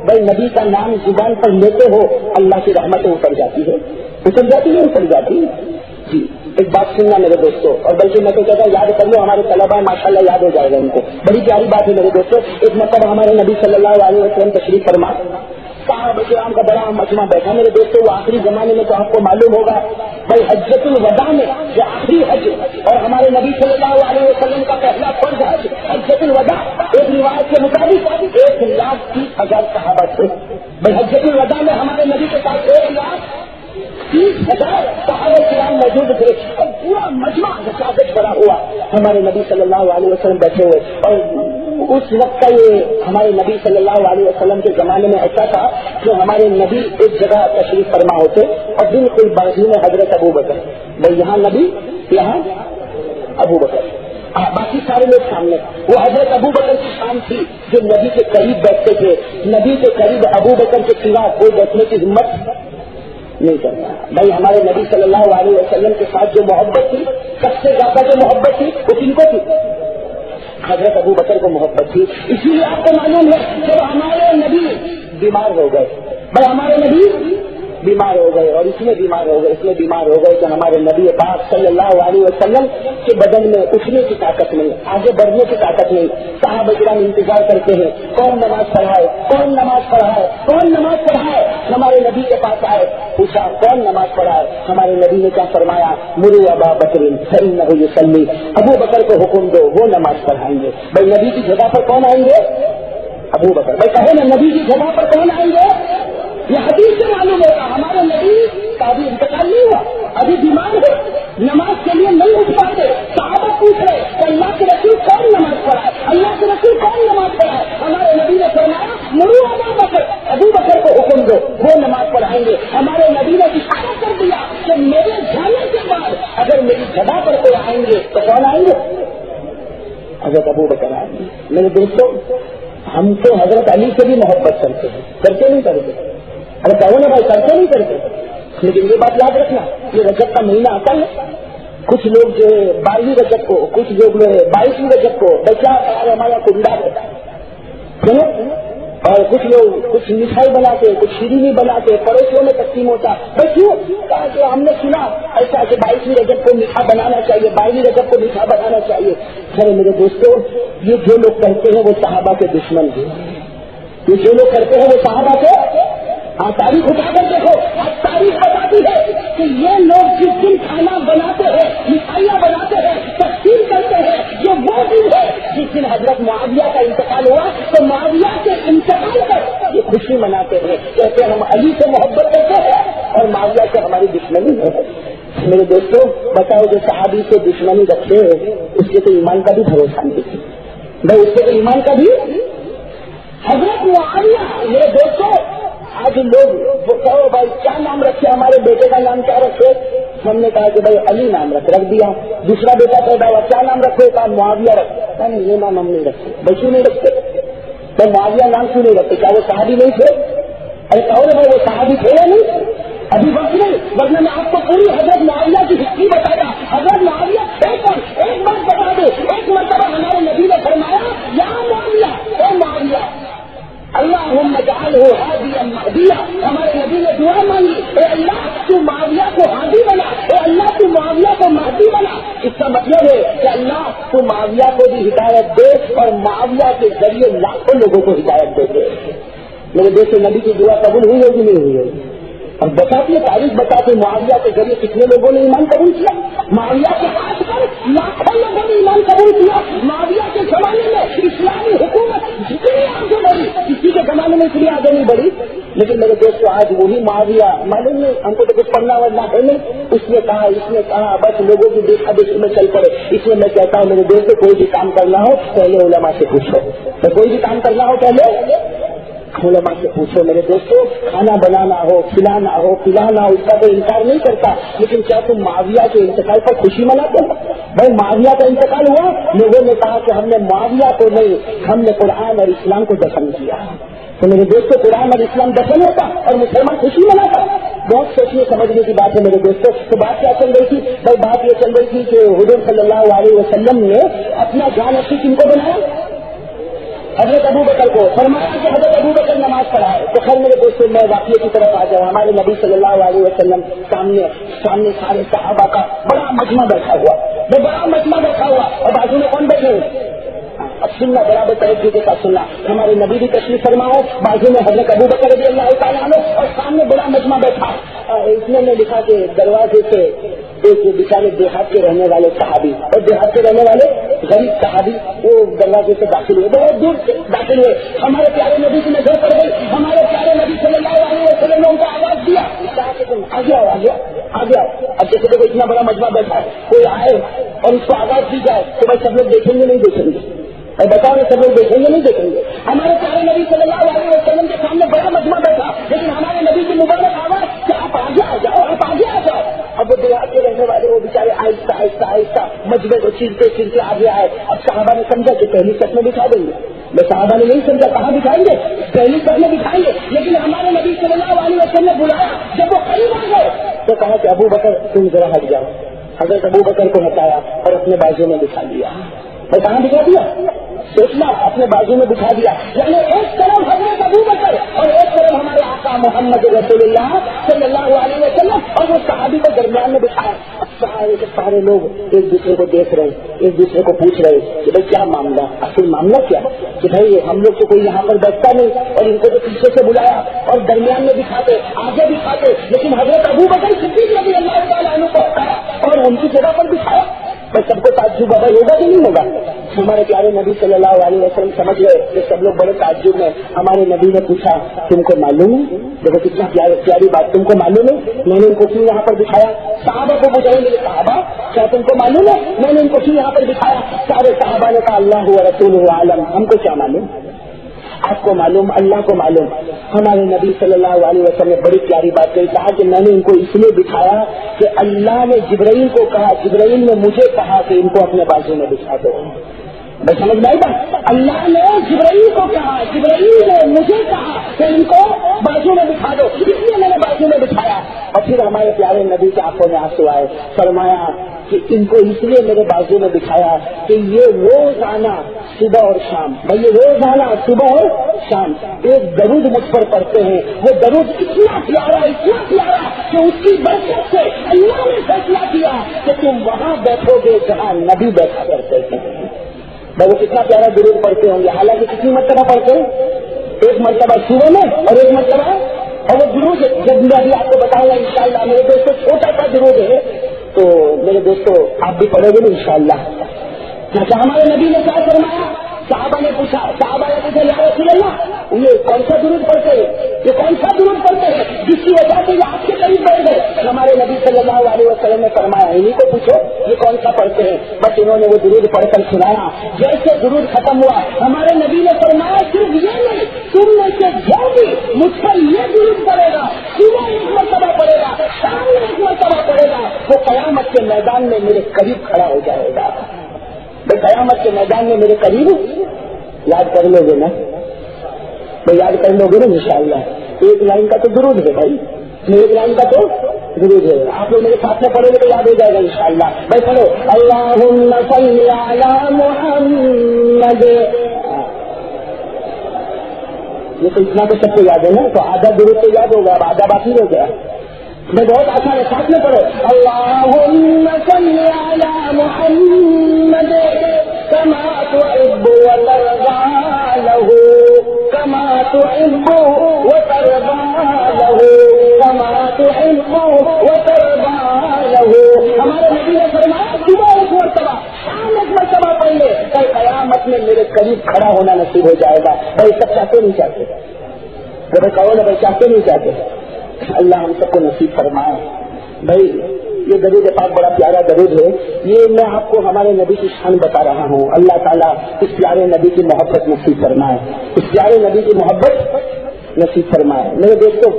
بھائی نبی کا نام زبان پر لیتے ہو، اللہ کی رحمتیں اتر جاتی ہے، اتر جاتی ہے، اتر جاتی ہے۔ جی ایک بات سننا میرے دوستوں، اور بلکہ میں تو کہتا ہوں یاد کر لو، ہمارے طلباء ماشاءاللہ یاد ہو جائے گا ان کو، بڑی پیاری بات ہے میرے دوستوں۔ ایک مرتبہ ہمارے نبی صلی اللہ علیہ وسلم تشریف فرما، صحابہ کرام کا بڑا مجمع بیٹھا میرے دوستوں۔ وہ آخری زمانے میں تو آپ کو معلوم ہوگا بھائی حجۃ الوداع میں جو آخری حج اور ہمارے نبی صلی اللہ علیہ وسلم کا پہلا فرض حج حجۃ الوداع، ایک روایت کے مطابق 1,30,000 صحابہ تھے۔ بھائی حجۃ الوداع میں ہمارے نبی کے ساتھ 1,30,000 صحابہ کرام موجود تھے، اور پورا مجمع مساجد بڑا ہوا، ہمارے نبی صلی اللہ علیہ وسلم بیٹھے ہوئے۔ اور اس وقت کا یہ ہمارے نبی صلی اللہ علیہ وسلم کے زمانے میں ایسا تھا کہ ہمارے نبی ایک جگہ تشریف فرما ہوتے اور بالکل بازو میں حضرت ابو بکر، بھائی یہاں نبی یہاں ابو بکر، باقی سارے لوگ سامنے۔ وہ حضرت ابو بکر کی شان تھی جو نبی کے قریب بیٹھتے تھے، نبی کے قریب ابو بکر کے سوا کوئی بیٹھنے کی ہمت نہیں کرتا۔ بھائی ہمارے نبی صلی اللہ علیہ وسلم کے ساتھ جو محبت تھی، سب سے زیادہ جو محبت تھی وہ کن کو تھی؟ حضرت ابو بکر کو محبت تھی۔ اسی لیے آپ کو معلوم ہے جب ہمارے نبی بیمار ہو گئے، بھائی ہمارے نبی بیمار ہو گئے، اور اس میں بیمار ہو گئے کہ ہمارے نبی پاک صلی اللہ علیہ وسلم کے بدن میں اٹھنے کی طاقت نہیں، آگے بڑھنے کی طاقت نہیں۔ صحابہ کرام انتظار کرتے ہیں کون نماز پڑھائے، کون نماز پڑھائے، کون نماز پڑھائے۔ ہمارے نبی کے پاس آئے، پوچھا کون نماز پڑھائے۔ ہمارے نبی نے کیا فرمایا؟ مروا ابا بکر فإنہ یصلی، ابو بکر کو حکم دو وہ نماز پڑھائیں گے۔ بھائی نبی کی جگہ پر کون آئیں گے؟ ابو بکر۔ بھائی کہے نا نبی کی جگہ پر کون آئیں گے؟ یہ حدیث سے معلوم ہوگا ہمارے نبی کا ابھی انتقال نہیں ہوا، ابھی بیمار ہے، نماز کے لیے نہیں اٹھ پاتے۔ صحابہ پوچھ رہے کہ اللہ کے رسول کون نماز پڑھائے، اللہ کے رسول کون نماز پڑھائے۔ ہمارے نبی نے فرمایا مرو ابا بکر، ابو بکر کو حکم دو وہ نماز پڑھائیں گے۔ ہمارے نبی نے اشارہ کر دیا کہ میرے جانے کے بعد اگر میری جگہ پر کوئی آئیں گے تو کون آئیں گے؟ حضرت ابو بکر آئیں گے۔ میرے دوستوں، ہم تو حضرت علی سے بھی محبت کرتے ہیں، کرتے نہیں کرتے؟ ارے کہو نا بھائی کرتے نہیں کرتے؟ لیکن یہ بات یاد رکھنا، یہ رجب کا مہینہ آتا ہے، کچھ لوگ جو ہے 22ویں رجب کو، کچھ لوگ 22ویں رجب کو بچہ ہمارا کنڈا ہوتا ہے، اور کچھ لوگ کچھ مٹھائی بناتے، کچھ شیرینی بناتے، پڑوسیوں میں تقسیم ہوتا۔ بھائی کیوں؟ کہا کہ ہم نے سنا ایسا کہ 22ویں رجب کو میٹھا بنانا چاہیے، 22ویں رجب کو میٹھا بنانا چاہیے۔ خیر میرے دوستوں، یہ جو لوگ کرتے ہیں وہ صحابہ کے دشمن ہیں، یہ جو لوگ کرتے ہیں وہ صحابہ کے، تاریخ اٹھا کر دیکھو، اب تاریخ بتاتی ہے کہ یہ لوگ جس دن کھانا بناتے ہیں، مٹھائیاں بناتے ہیں، تقسیم کرتے ہیں، یہ وہ دن ہے جس دن حضرت معاویہ کا انتقال ہوا، تو معاویہ کے انتقال پر یہ خوشی مناتے ہیں، کہتے ہیں ہم علی سے محبت کرتے ہیں اور معاویہ سے ہماری دشمنی ہے۔ میرے دوستوں بتاؤ، جو صحابی سے دشمنی رکھتے ہیں اس کے تو ایمان کا بھی بھروسہ نہیں، بھائی اس کے تو ایمان کا بھی۔ حضرت معاویہ، میرے دوستوں آج لوگ وہ کہو بھائی کیا نام رکھے، ہمارے بیٹے کا نام کیا رکھے؟ ہم نے کہا کہ بھائی علی نام رکھ دیا۔ دوسرا بیٹا پیدا ہوا، کیا نام رکھے؟ کہا معاویہ رکھے۔ نہیں یہ نام ہم نہیں رکھتے۔ بھائی کیوں نہیں رکھتے؟ بھائی معاویہ نام کیوں نہیں رکھتے؟ کیا وہ صحابی نہیں تھے؟ ارے کہو نا بھائی وہ صحابی تھے یا نہیں؟ ابھی وقت نہیں، ورنہ میں آپ کو پوری حضرت معاویہ کی ہسٹری بتایا۔ حضرت معاویہ ایک بات بتا دو، ایک مرتبہ ہمارے نبی نے فرمایا یا معاویہ، اے معاویہ اللہم اجعلہ ہادیا مہدیا، ہمارے نبی نے دعا مانگی، اے اللہ تو معاویہ کو ہادی بنا، اے اللہ تو معاویہ کو مہدی بنا۔ اس کا مطلب ہے کہ اللہ تو معاویہ کو بھی ہدایت دے اور اور معاویہ کے ذریعے لاکھوں لوگوں کو ہدایت دیتے ہیں۔ میرے دوستوں نبی کی دعا قبول ہوئی ہے کہ نہیں ہوئی ہے؟ اور بتاتی ہے تاریخ بتاتے معاویہ کے ذریعے کتنے لوگوں نے ایمان قبول کیا؟ معاویہ کے ہاتھ پر لاکھوں لوگوں نے ایمان قبول کیا۔ معاویہ کے زمانے میں اسلامی حکومت جتنی آگے بڑھی کسی کے زمانے میں اتنی آگے نہیں بڑھی، لیکن میرے دوستوں آج وہی معاویہ معلوم نہیں ہم کو تو کچھ پڑھنا ورنہ ہے نہیں، اس نے کہا بس لوگوں کی دیکھا دیکھی میں چل پڑے۔ اس لیے میں کہتا ہوں میرے دوستوں کوئی بھی کام کرنا ہو پہلے علماء سے پوچھو، تو کوئی بھی کام کرنا ہو پہلے علماء سے پوچھو۔ میرے دوستوں کھانا بنانا ہو کھلانا ہو پلانا ہو اس کا تو انکار نہیں کرتا، لیکن کیا تم معاویہ کے انتقال پر خوشی مناتے ہو؟ بھائی معاویہ کا انتقال ہوا، لوگوں نے کہا کہ ہم نے معاویہ کو نہیں ہم نے قرآن اور اسلام کو دفن کیا۔ تو میرے دوستوں قرآن اور اسلام دفن ہوتا اور مسلمان خوشی مناتا؟ بہت سوچنے سمجھنے کی بات ہے میرے دوستوں۔ تو بات کیا چل رہی تھی؟ بھائی بات یہ چل رہی تھی کہ حضور صلی اللہ علیہ وسلم نے اپنا جان اسی کن کو بنایا؟ حضرت ابو بکر کو۔ فرمایا کہ حضرت ابو بکر نماز پڑھائے۔ تو خیر میرے دوستوں میں واقعے کی طرف آ جاؤں۔ ہمارے نبی صلی اللہ علیہ وسلم سامنے سارے صحابہ کا بڑا مجمع بیٹھا ہوا، اور بازو میں کون بیٹھے ہوئے؟ اب سننا برابر توجہ کے ساتھ سننا، ہمارے نبی بھی تشریف فرما ہے، بازو میں حضرت ابو بکر رضی اللہ تعالیٰ عنہ اور سامنے بڑا مجمع بیٹھا۔ اتنے میں لکھا کہ دروازے سے ایک بیچارے دیہات کے رہنے والے صحابی اور دیہات کے رہنے والے غریب صحابی وہ دروازے سے داخل ہوئے، بہت دور سے داخل ہوئے۔ ہمارے پیارے نبی کی نظر پڑ گئی، ہمارے پیارے نبی صلی اللہ علیہ وسلم نے ان کو آواز دیا کہ تم آگے آؤ۔ اب جیسے دیکھو اتنا بڑا مجمع بیٹھا ہے، کوئی آئے اور اس کو آواز دی جائے تو بھائی سب لوگ دیکھیں گے نہیں دیکھیں گے؟ اور بتاؤ سب لوگ دیکھیں گے نہیں دیکھیں گے؟ ہمارے پیارے نبی صلی اللہ علیہ وسلم کے سامنے بڑا مجمع بیٹھا، لیکن ہمارے نبی کی مبارک آواز کہ آپ آگے آ جاؤ۔ اب وہ دیہات کے رہنے والے وہ بیچارے آہستہ مجمع کو چیرتے آگے آئے۔ اب صحابہ نے سمجھا کہ پہلی سب میں بٹھا دیں گے، میں صحابہ نے نہیں سمجھا کہاں بٹھائیں گے، پہلی سب میں بٹھائیں گے، لیکن ہمارے نبی صلی اللہ علیہ وسلم نے بلایا۔ جب وہ قریب آ گئے تو کہا کہ ابو بکر تم ذرا ہٹ جاؤ۔ حضرت ابو بکر کو ہٹایا اور اپنے بازو میں بٹھا دیا۔ میں کہاں بٹھا دیا؟ سوچنا، اپنے بازو میں بٹھا دیا۔ یعنی ایک طرف حضرت ابو بکر اور ایک طرف ہمارے آقا محمد رسول اللہ صلی اللہ علیہ وسلم، اور وہ صحابی کو درمیان میں بٹھایا۔ سارے لوگ ایک دوسرے کو دیکھ رہے، ایک دوسرے کو پوچھ رہے کہ بھائی کیا معاملہ، اصل معاملہ کیا؟ کہ بھائی ہم لوگ تو کوئی یہاں پر بیٹھتا نہیں اور ان کو تو پیچھے سے بلایا اور درمیان میں بٹھاتے آگے بٹھاتے، لیکن حضرت ابو بکر صدیق رضی اللہ تعالیٰ عنہ کو ہٹایا اور ان کی جگہ پر بٹھایا۔ تو سب کو تعجب بھائی ہوگا کہ نہیں ہوگا؟ ہمارے پیارے نبی صلی اللہ علیہ وسلم سمجھ گئے کہ سب لوگ بڑے تعجب میں۔ ہمارے نبی نے پوچھا تم کو معلوم ہے؟ دیکھو کتنا پیاری بات، تم کو معلوم ہے میں نے ان کو کیوں یہاں پر بٹھایا؟ صحابہ کو بتائیں گے صحابہ کیا تم کو معلوم ہے میں نے ان کو کیوں یہاں پر بٹھایا؟ سارے صحابہ نے کہا اللہ و رسولہ عالم، ہم کو کیا معلوم، آپ کو معلوم، اللہ کو معلوم۔ ہمارے نبی صلی اللہ علیہ وسلم نے بڑی پیاری بات کہی، کہا کہ میں نے ان کو اس لیے بٹھایا کہ اللہ نے جبرائیل کو کہا، جبرائیل نے مجھے کہا کہ ان کو اپنے بازو میں بٹھا دو۔ بس سمجھ میں آئی بات؟ اللہ نے جبرائیل کو کہا، جبرائیل نے مجھے کہا کہ ان کو بازو میں بٹھا دو، اس لیے میں نے بازو میں بٹھایا۔ اور پھر ہمارے پیارے نبی کے آنکھوں میں آنسو آئے، فرمایا کہ ان کو اس لیے میرے بازو میں بٹھایا کہ یہ روزانہ صبح اور شام، بھائی یہ روزانہ صبح اور شام ایک درود مجھ پر پڑھتے ہیں، وہ درود اتنا پیارا کہ اس کی برکت سے اللہ نے فیصلہ کیا کہ تم وہاں بیٹھو گے جہاں نبی بیٹھا کرتے ہیں۔ بھائی وہ کتنا پیارا درود پڑھتے ہوں گے، حالانکہ کتنی مرتبہ پڑھتے ہیں؟ ایک مرتبہ صبح میں اور ایک مرتبہ، اور وہ درود جب میں ابھی آپ کو بتاؤں گا انشاءاللہ۔ میرے دوستوں چھوٹا سا درود ہے تو میرے دوستوں آپ بھی پڑھو گے نا انشاءاللہ۔ اچھا ہمارے نبی نے کیا فرمایا؟ صحابہ نے پوچھا یا رسول اللہ یہ کون سا درود پڑھتے ہیں، یہ کون سا درود پڑھتے ہیں جس کی وجہ سے یہ آپ کے قریب بیٹھ گئے؟ ہمارے نبی صلی اللہ علیہ وسلم نے فرمایا انہیں کو پوچھو یہ کون سا پڑھتے ہیں۔ بس انہوں نے وہ درود پڑھ کر سنایا۔ جیسے درود ختم ہوا ہمارے نبی نے فرمایا صرف یہ نہیں، تم میں سے جو بھی مجھ پر یہ درود پڑے گا، صبح ایک مرتبہ پڑے گا، شام میں ایک مرتبہ پڑے گا، وہ قیامت کے میدان میں میرے قریب کھڑا ہو جائے گا۔ بھائی قیامت کے میدان میں میرے قریب یاد کر لو گے نا، بھائی یاد کر لو گے نا انشاءاللہ۔ ایک لائن کا تو درود ہے بھائی، ایک لائن کا تو درود ہے، آپ لوگ میرے ساتھ میں پڑھو گے تو یاد ہو جائے گا انشاءاللہ۔ بھائی پڑھو اللہم صلی علی محمد، یہ تو اتنا تو سب کو یاد ہے نا، تو آدھا درود تو یاد ہوگا، اب آدھا باقی ہو گیا۔ میں بہت آسان ہے، ساتھ میں پڑھو اللہم صلی علی محمد كما تحب وترضى له كما تحب وترضى له كما تحب وترضى له. ہمارے نبی نے فرمایا صبح ایک مرتبہ شام ایک مرتبہ پڑھ لے، کل قیامت میں میرے قریب کھڑا ہونا نصیب ہو جائے گا. بھائی سب چاہتے نہیں چاہتے؟ بھائی کہو نا بھائی چاہتے نہیں چاہتے؟ اللہ ہم سب کو نصیب فرمائے. بھائی یہ درود پاک بڑا پیارا درود ہے. یہ میں آپ کو ہمارے نبی کی شان بتا رہا ہوں. اللہ تعالیٰ اس پیارے نبی کی محبت نصیب فرمائے، اس پیارے نبی کی محبت نصیب فرمائے. میرے دوستوں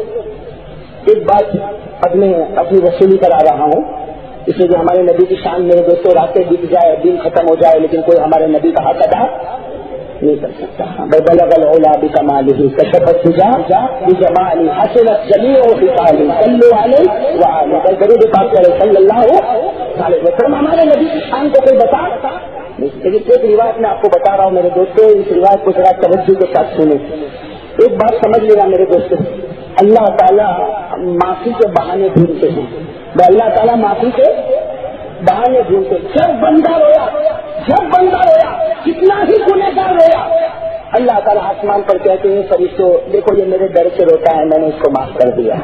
ایک بات اب میں اپنی وصولی کرا رہا ہوں، اس لیے جو ہمارے نبی کی شان میرے دوستوں راستے دکھ جائے، دن ختم ہو جائے، لیکن کوئی ہمارے نبی کا حق ادا نہیں کر سکتا. بلغ العلا بکمالہ کشف الدجی بجمالہ حسنت جمیع خصالہ صلوا علیہ وآلہ. درود پاک کرے صلی اللہ علیہ وسلم. ہمارے نبی کی شان کو کوئی بتا لیکن ایک روایت میں آپ کو بتا رہا ہوں میرے دوستوں، اس روایت کو ذرا توجہ کے ساتھ سنیں. ایک بات سمجھ لینا میرے دوستوں، اللہ تعالیٰ معافی کے بہانے ڈھونڈتے ہیں. اللہ تعالیٰ معافی کے بہانے ڈھونڈتے. جب بندہ رویا کتنا ہی گنہگار رویا، اللہ تعالیٰ آسمان پر کہتے ہیں فرشتوں دیکھو یہ میرے ڈر سے روتا ہے، میں نے اس کو معاف کر دیا.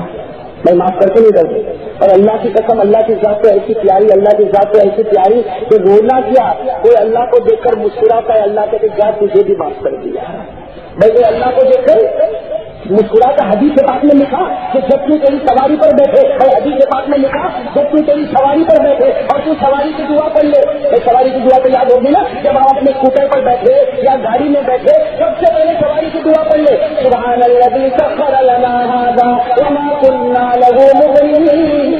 میں معاف کرتے نہیں کرتے. اور اللہ کی قسم اللہ کی ذات تو ایسی پیاری، اللہ کی ذات تو ایسی پیاری کہ رونا کیا کوئی اللہ کو دیکھ کر مسکراتا ہے، اللہ کہتے جا تجھے بھی معاف کر دیا. بھائی کوئی اللہ کو دیکھ کر مسکراتا. حدیث پاک میں لکھا کہ جب تو تیری سواری پر بیٹھے، اور حدیث پاک میں لکھا جب تو تیری سواری پر بیٹھے اور تو سواری کی دعا پڑھ لے. سواری کی دعا تو یاد ہوگی نا، جب ہم اپنے اسکوٹر پر بیٹھے یا گاڑی میں بیٹھے سب سے پہلے سواری کی دعا پڑھ لے. سبحان الذی سخر لنا ھذا وما كنا له مقرنین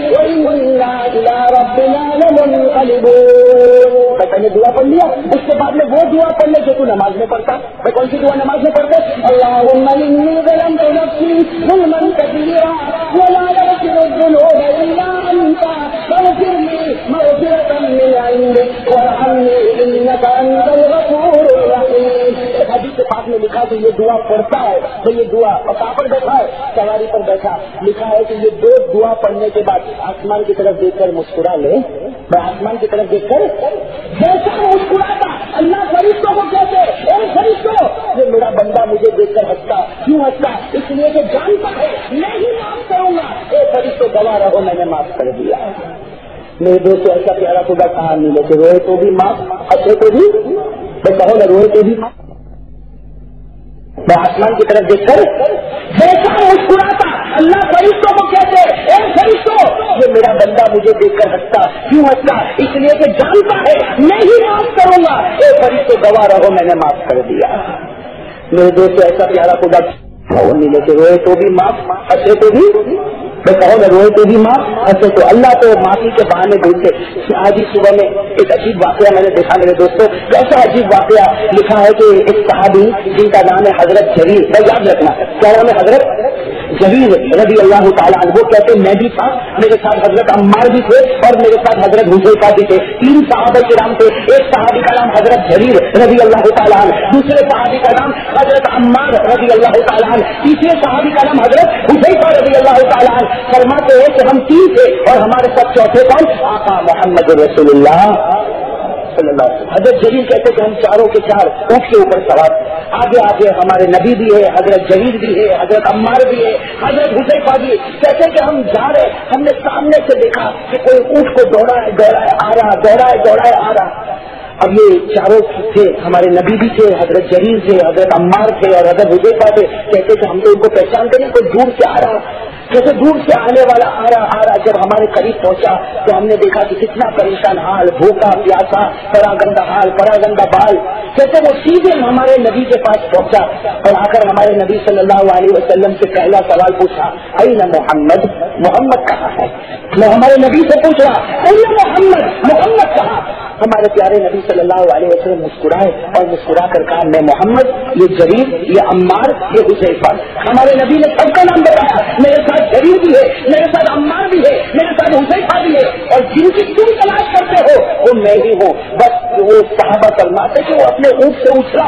وإنا إلى ربنا لمنقلبون. پہلے دعا پڑھ لیا، اس کے بعد میں وہ دعا پڑھ لے جو تو نماز میں پڑھتا. میں کون سی دعا نماز میں پڑھتے؟ اللہم انی ظلمت نفسی ظلما کثیرا ولا یغفر الذنوب الا انت فاغفر لی مغفرۃ من عندک وارحمنی انک انت الغفور الرحیم. حدیث پاک میں لکھا کہ یہ دعا پڑھتا ہے تو یہ دعا اور کہاں پر بیٹھا ہے؟ سواری پر بیٹھا. لکھا ہے کہ یہ دو دعا پڑھنے کے بعد آسمان کی طرف دیکھ کر مسکرا لے. میں آسمان کی طرف دیکھ کر جیسا مسکراتا اللہ فرشتوں کو کہتے اے فرشتوں یہ میرا بندہ مجھے دیکھ کر ہنستا. کیوں ہنستا؟ اس لیے کہ جانتا ہے میں ہی معاف کروں گا. اے فرشتوں گواہ رہو میں نے معاف کر دیا. میرے دوستوں ایسا پیارا خدا کہاں ملے کہ روئے تو بھی معاف، ہنسے تو بھی. میں کہوں نہ روئے تو بھی معاف. میں آسمان کی طرف دیکھ کر جیسا مسکراتا اللہ فرشتوں کو کہتے اے فرشتوں یہ میرا بندہ مجھے دیکھ کر ہنستا. کیوں ہنستا؟ اس لیے کہ جانتا ہے میں ہی معاف کروں گا. اے فرشتوں گواہ رہو میں نے معاف کر دیا. میرے دوستوں ایسا پیارا خدا ملے کہ روئے تو بھی معاف، ہنسے تو بھی. میں کہوں نہ روئے تو بھی معاف، ہنسے تو. اللہ تو معافی کے بہانے ڈھونڈتے. آج ہی صبح میں ایک عجیب واقعہ میں نے دیکھا میرے دوستوں. کیسا عجیب واقعہ لکھا ہے کہ ایک صحابی جن کا نام ہے حضرت جریر. یاد رکھنا کیا نام ہے؟ حضرت جریر رضی اللہ تعالیٰ عنہ. وہ کہتے میں بھی تھا، میرے ساتھ حضرت عمار بھی تھے اور میرے ساتھ حضرت حذیفہ بھی تھے. 3 صحابہ کرام تھے. ایک صحابی کا نام حضرت جریر رضی اللہ تعالیٰ عنہ، دوسرے صحابی کا نام حضرت عمار رضی اللہ تعالیٰ عنہ، تیسرے صحابی کا نام حضرت حذیفہ رضی اللہ تعالیٰ عنہ. فرماتے ہیں کہ ہم 3 تھے اور ہمارے ساتھ چوتھے کون؟ آقا محمد رسول اللہ صلی اللہ علیہ وسلم. حضرت جریر کہتے کہ ہم چاروں کے چار اونٹ کے اوپر سوار. آگے آگے ہمارے نبی بھی ہے، حضرت جریر بھی ہے، حضرت عمار بھی ہے، حضرت حذیفہ بھی ہے. کہتے کہ ہم جا رہے، ہم نے سامنے سے دیکھا کہ کوئی اونٹ کو دوڑائے آ رہا، دوڑائے آ رہا. اب یہ چاروں تھے، ہمارے نبی بھی تھے، حضرت جریر تھے، حضرت عمار تھے اور حضرت حذیفہ تھے. کہتے کہ ہم تو ان کو پہچانتے نہیں، کوئی دور سے آ رہا، جیسے دور سے آنے والا آ رہا. جب ہمارے قریب پہنچا تو ہم نے دیکھا کہ کتنا پریشان حال، بھوکا پیاسا، پرا گندا حال، پرا گندا بال. کہتے وہ سیدھے ہمارے نبی کے پاس پہنچا اور آ کر ہمارے نبی صلی اللہ علیہ وسلم سے پہلا سوال پوچھا این محمد، محمد کہاں ہے؟ میں ہمارے نبی سے پوچھ رہا این محمد، محمد کہاں؟ ہمارے پیارے نبی صلی اللہ علیہ وسلم مسکرائے اور مسکرا کر کہا میں محمد، یہ جریر، یہ عمار، یہ حذیفہ. ہمارے نبی نے سب کا نام بتایا. میرے ساتھ جریر بھی ہے، میرے ساتھ عمار بھی ہے، میرے ساتھ حذیفہ بھی ہے، اور جن کی تم تلاش کرتے ہو وہ میں ہی ہوں. بس وہ صحابہ فرماتے کہ وہ اپنے اونٹ سے اچھلا،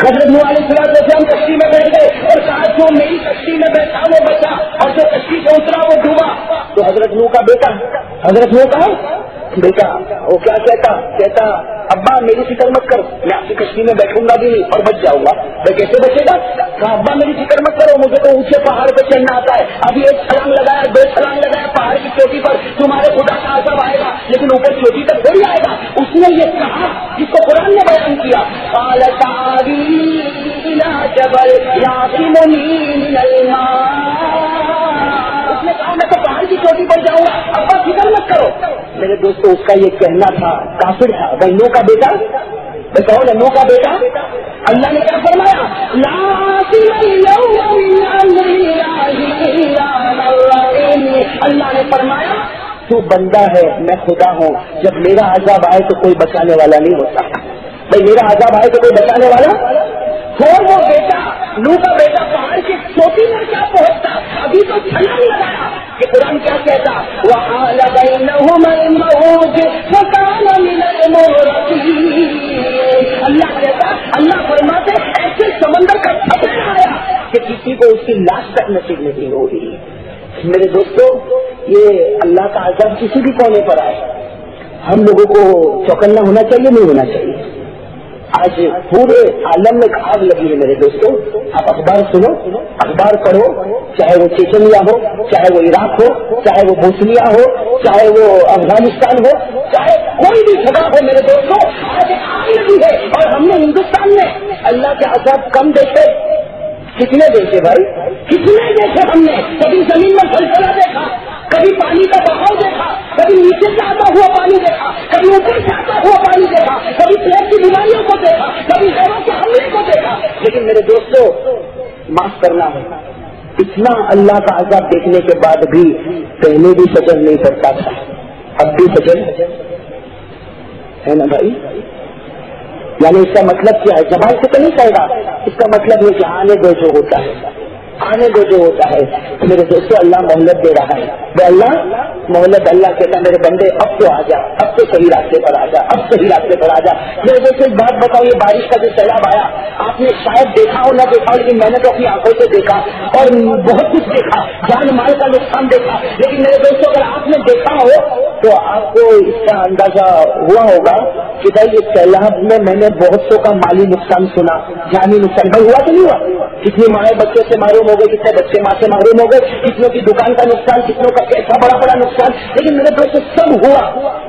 حضرت نوح علیہ السلام کشتی میں بیٹھ گئے اور کہا جو میری کشتی میں بیٹھا وہ بچا اور جو کشتی سے اترا وہ ڈوبا. تو حضرت نوح کا بیٹا وہ کیا کہتا ابا میری فکر مت کر, میں آپ کی کشتی میں بیٹھوں گا بھی نہیں اور بچ جاؤں گا. میں کیسے بچے گا؟ کہا ابا میری فکر مت کرو, مجھے تو اونچے پہاڑ پہ چڑھنا آتا ہے. ابھی ایک چھلانگ لگایا, 2 چھلانگ لگایا پہاڑ کی چوٹی پر, تمہارے خدا کا عذاب آئے گا لیکن اوپر چوٹی تک تھوڑی آئے گا. اس نے یہ کہا جس کو قرآن نے بیان کیا, قال تعالی الى جبل يعصمني من الماء. اس نے کہا میں تو پہاڑ کی چوٹی پر جاؤں گا, ابا فکر مت کرو. میرے دوستوں اس کا یہ کہنا تھا, کافر تھا. بھائی نوح کا بیٹا, بتاؤ نا نوح کا بیٹا. اللہ نے کیا فرمایا؟ لا عاصم اليوم من امر الله الا من رحم. اللہ نے فرمایا تو بندہ ہے, میں خدا ہوں, جب میرا عذاب آئے تو کوئی بچانے والا نہیں ہوتا. بھائی میرا عذاب آئے تو کوئی بچانے والا ہو. وہ بیٹا نوح کا بیٹا پہاڑ کی چوٹی میں کیا پہنچتا, ابھی تو چھلانگ لگایا. کہ قرآن کیا کہتا, وَحَالَ بَيْنَهُمَا الْمَوْجُ فَكَانَ مِنَ الْمُغْرَقِينَ. اللہ کہتا, اللہ فرماتے ایسے سمندر کا پتھر آیا کہ کسی کو اس کی لاش تک نصیب نہیں ہو رہی. میرے دوستو یہ اللہ کا عذاب کسی بھی کونے پر آئے, ہم لوگوں کو چوکنا ہونا چاہیے نہیں ہونا چاہیے. آج پورے عالم میں آگ لگی ہے میرے دوستوں. آپ اخبار سنو, اخبار پڑھو, چاہے وہ چیچنیا ہو, چاہے وہ عراق ہو, چاہے وہ بوسنیا ہو, چاہے وہ افغانستان ہو, چاہے کوئی بھی جگہ ہو میرے دوستوں, آج آگ لگی ہے. اور ہم نے ہندوستان میں اللہ کے عذاب کم دیکھے, کتنے دیکھے بھائی, کتنے دیکھے ہم نے. کبھی زمین میں زلزلہ دیکھا, کبھی پانی کا بہاؤ دیکھا, کبھی نیچے سے آتا ہوا پانی دیکھا, کبھی اوپر سے آتا ہوا پانی دیکھا, کبھی پیٹ کی بیماریوں کو دیکھا, کبھی غیروں کے حملے کو دیکھا. لیکن میرے دوستوں معاف کرنا ہے, اتنا اللہ کا عذاب دیکھنے کے بعد بھی پہلے بھی فجر نہیں پڑتا تھا, اب بھی فجر ہے نا بھائی. یعنی اس کا مطلب کیا ہے؟ زبان سے تو نہیں کہے گا, اس کا مطلب یہ کہ آنے دو جو ہوتا ہے, آنے دو جو ہوتا ہے. میرے دوستوں اللہ مہلت دے رہا ہے. اللہ مہلت, اللہ کہتا ہے میرے بندے اب تو آ جا, اب تو صحیح راستے پر آ جا, اب صحیح راستے پر آ جا. میرے دوستوں ایک بات بتاؤ, یہ بارش کا جو سیلاب آیا آپ نے شاید دیکھا ہو نہ دیکھا, لیکن میں نے تو اپنی آنکھوں سے دیکھا اور بہت کچھ دیکھا, جان مال کا نقصان دیکھا. لیکن میرے دوستوں اگر آپ نے دیکھا ہو تو آپ کو اس کا اندازہ ہوا ہوگا کہ بھائی اس سیلاب میں میں نے بہت سو کا مالی نقصان سنا, جانی نقصان. بھائی ہوا کہ نہیں ہوا؟ کتنی مائیں بچے سے معروم ہو گئے, کتنے بچے ماں سے معروم ہو گئے, کتنوں کی دکان کا نقصان, کتنوں کا پیسہ بڑا بڑا نقصان. لیکن میرے دوست سب ہوا,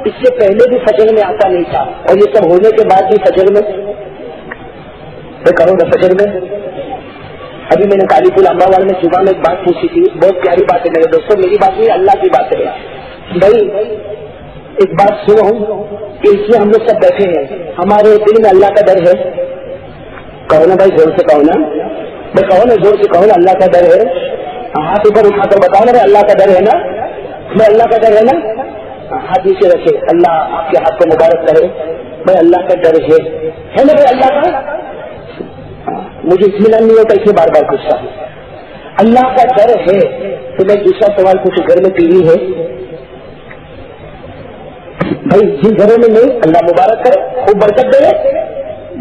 اس سے پہلے بھی فجر میں آتا نہیں تھا, اور یہ سب ہونے کے بعد بھی فجر میں کروں گا. فجر میں ابھی میں نے کالی پور امباوال میں صبح میں ایک بات پوچھی تھی, بہت پیاری بات ہے میرے دوستوں, میری بات نہیں اللہ کی بات ہے. بھائی ایک بات سنو کہ اس میں ہم لوگ سب بیٹھے ہیں, ہمارے دل میں اللہ کا ڈر ہے. کہو نا بھائی, زور سے کہو نا بھائی, کہو نا زور سے کہو نا اللہ کا ڈر ہے. ہاتھ اوپر اٹھا کر بتاؤ نا بھائی اللہ کا ڈر ہے نا, میں اللہ کا ڈر ہے نا. ہاتھ نیچے رکھے, اللہ آپ کے ہاتھ کو مبارک کرے. بھائی اللہ کا ڈر ہے نا بھائی, اللہ کا. مجھے اطمینان نہیں ہوتا اسے بار بار پوچھتا ہوں. اللہ کا ڈر ہے تو میں دوسرا سوال پوچھوں, گھر میں ٹی وی ہے بھائی؟ جن گھروں میں نہیں اللہ مبارک کرے, خوب برکت دے,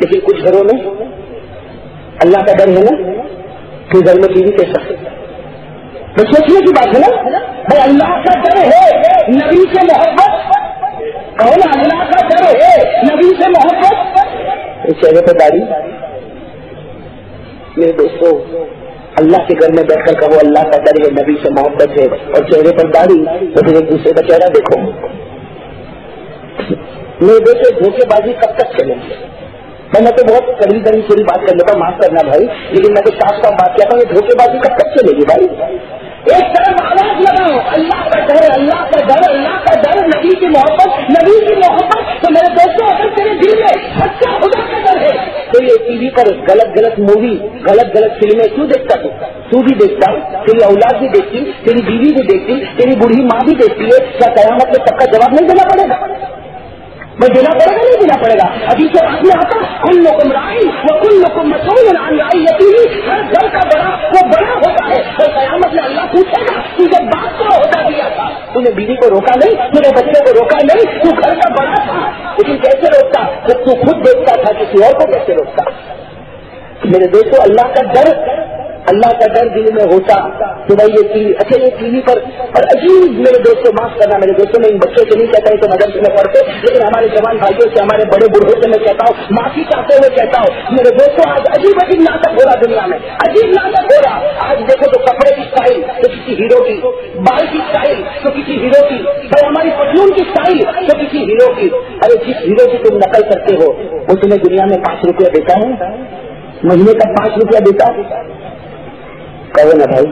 لیکن کچھ گھروں میں اللہ کا ڈر ہے نا, پھر گھر میں ٹی وی کیسا؟ میں سوچنے کی بات ہے نا بھائی. اللہ کا ڈر ہے, نبی سے محبت, کہو نا اللہ کا ڈر ہے, نبی سے محبت. چہرے پر داڑھی, میرے دوستوں اللہ کے گھر میں بیٹھ کر کہو اللہ کا ڈر ہے, نبی سے محبت ہے, اور چہرے پر داڑھی, تو پھر ایک دوسرے کا چہرہ دیکھو. میرے دوستوں دھوکے بازی کب تک چلے گی؟ میں تو بہت کڑی چھوڑی بات کر لیتا ہوں, معاف کرنا بھائی, لیکن میں تو صاف صاف بات کہتا ہوں, یہ دھوکے بازی کب تک چلے گی بھائی؟ ایک طرف آواز لگاؤ اللہ کا ڈر, اللہ کا ڈر, اللہ کا ڈر, نبی کی محبت, نبی کی محبت. تو میرے دوستوں اگر تیرے دل میں سچا خدا کا ڈر ہے تو یہ ٹی وی پر غلط مووی, غلط فلمیں کیوں دیکھتا؟ تو بھی دیکھتا, تیری اولاد بھی دیکھتی, تیری بیوی بھی دیکھتی, تیری بوڑھی ماں بھی دیکھتی ہے. کیا قیامت میں سب کا جواب نہیں دینا پڑے گا؟ میں دینا پڑے گا نہیں دینا پڑے گا؟ ابھی سے بات میں آتا کلکم راعی وکلکم مسئول عن رعیتہ. ہر گھر کا بڑا وہ بڑا ہوتا ہے, اور قیامت میں اللہ پوچھے گا تو جب بات کو ہوتا دیا تھا, تو نے بیوی کو روکا نہیں, تو نے بچے کو روکا نہیں, تو گھر کا بڑا تھا, لیکن کیسے روکتا؟ جب تو خود دیکھتا تھا کسی اور کو کیسے روکتا؟ میرے دوستوں اللہ کا ڈر دل میں ہوتا تو بھائی یہ ٹی وی پر اور عجیب، میرے دوستوں معاف کرنا میرے دوستوں، میں ان بچوں سے نہیں کہتا کہ مدرسے میں پڑھتے، لیکن ہمارے جوان بھائیوں سے، ہمارے بڑے بوڑھوں سے میں کہتا ہوں، معافی چاہتے ہوئے کہتا ہوں میرے دوستوں، آج عجیب ناٹک ہو رہا دنیا میں، عجیب ناٹک ہو رہا۔ آج دیکھو تو کپڑے کی اسٹائل تو کسی ہیرو کی، بال کی اسٹائل تو کسی ہیرو کی، بھائی ہماری پتلون کی اسٹائل تو کسی ہیرو کی۔ ارے جس ہیرو کی تم نقل کرتے ہو وہ تمہیں دنیا میں 5 روپیہ دیتا ہے، مہینے کا 5 روپیہ دیتا ہے؟ کہو نا بھائی،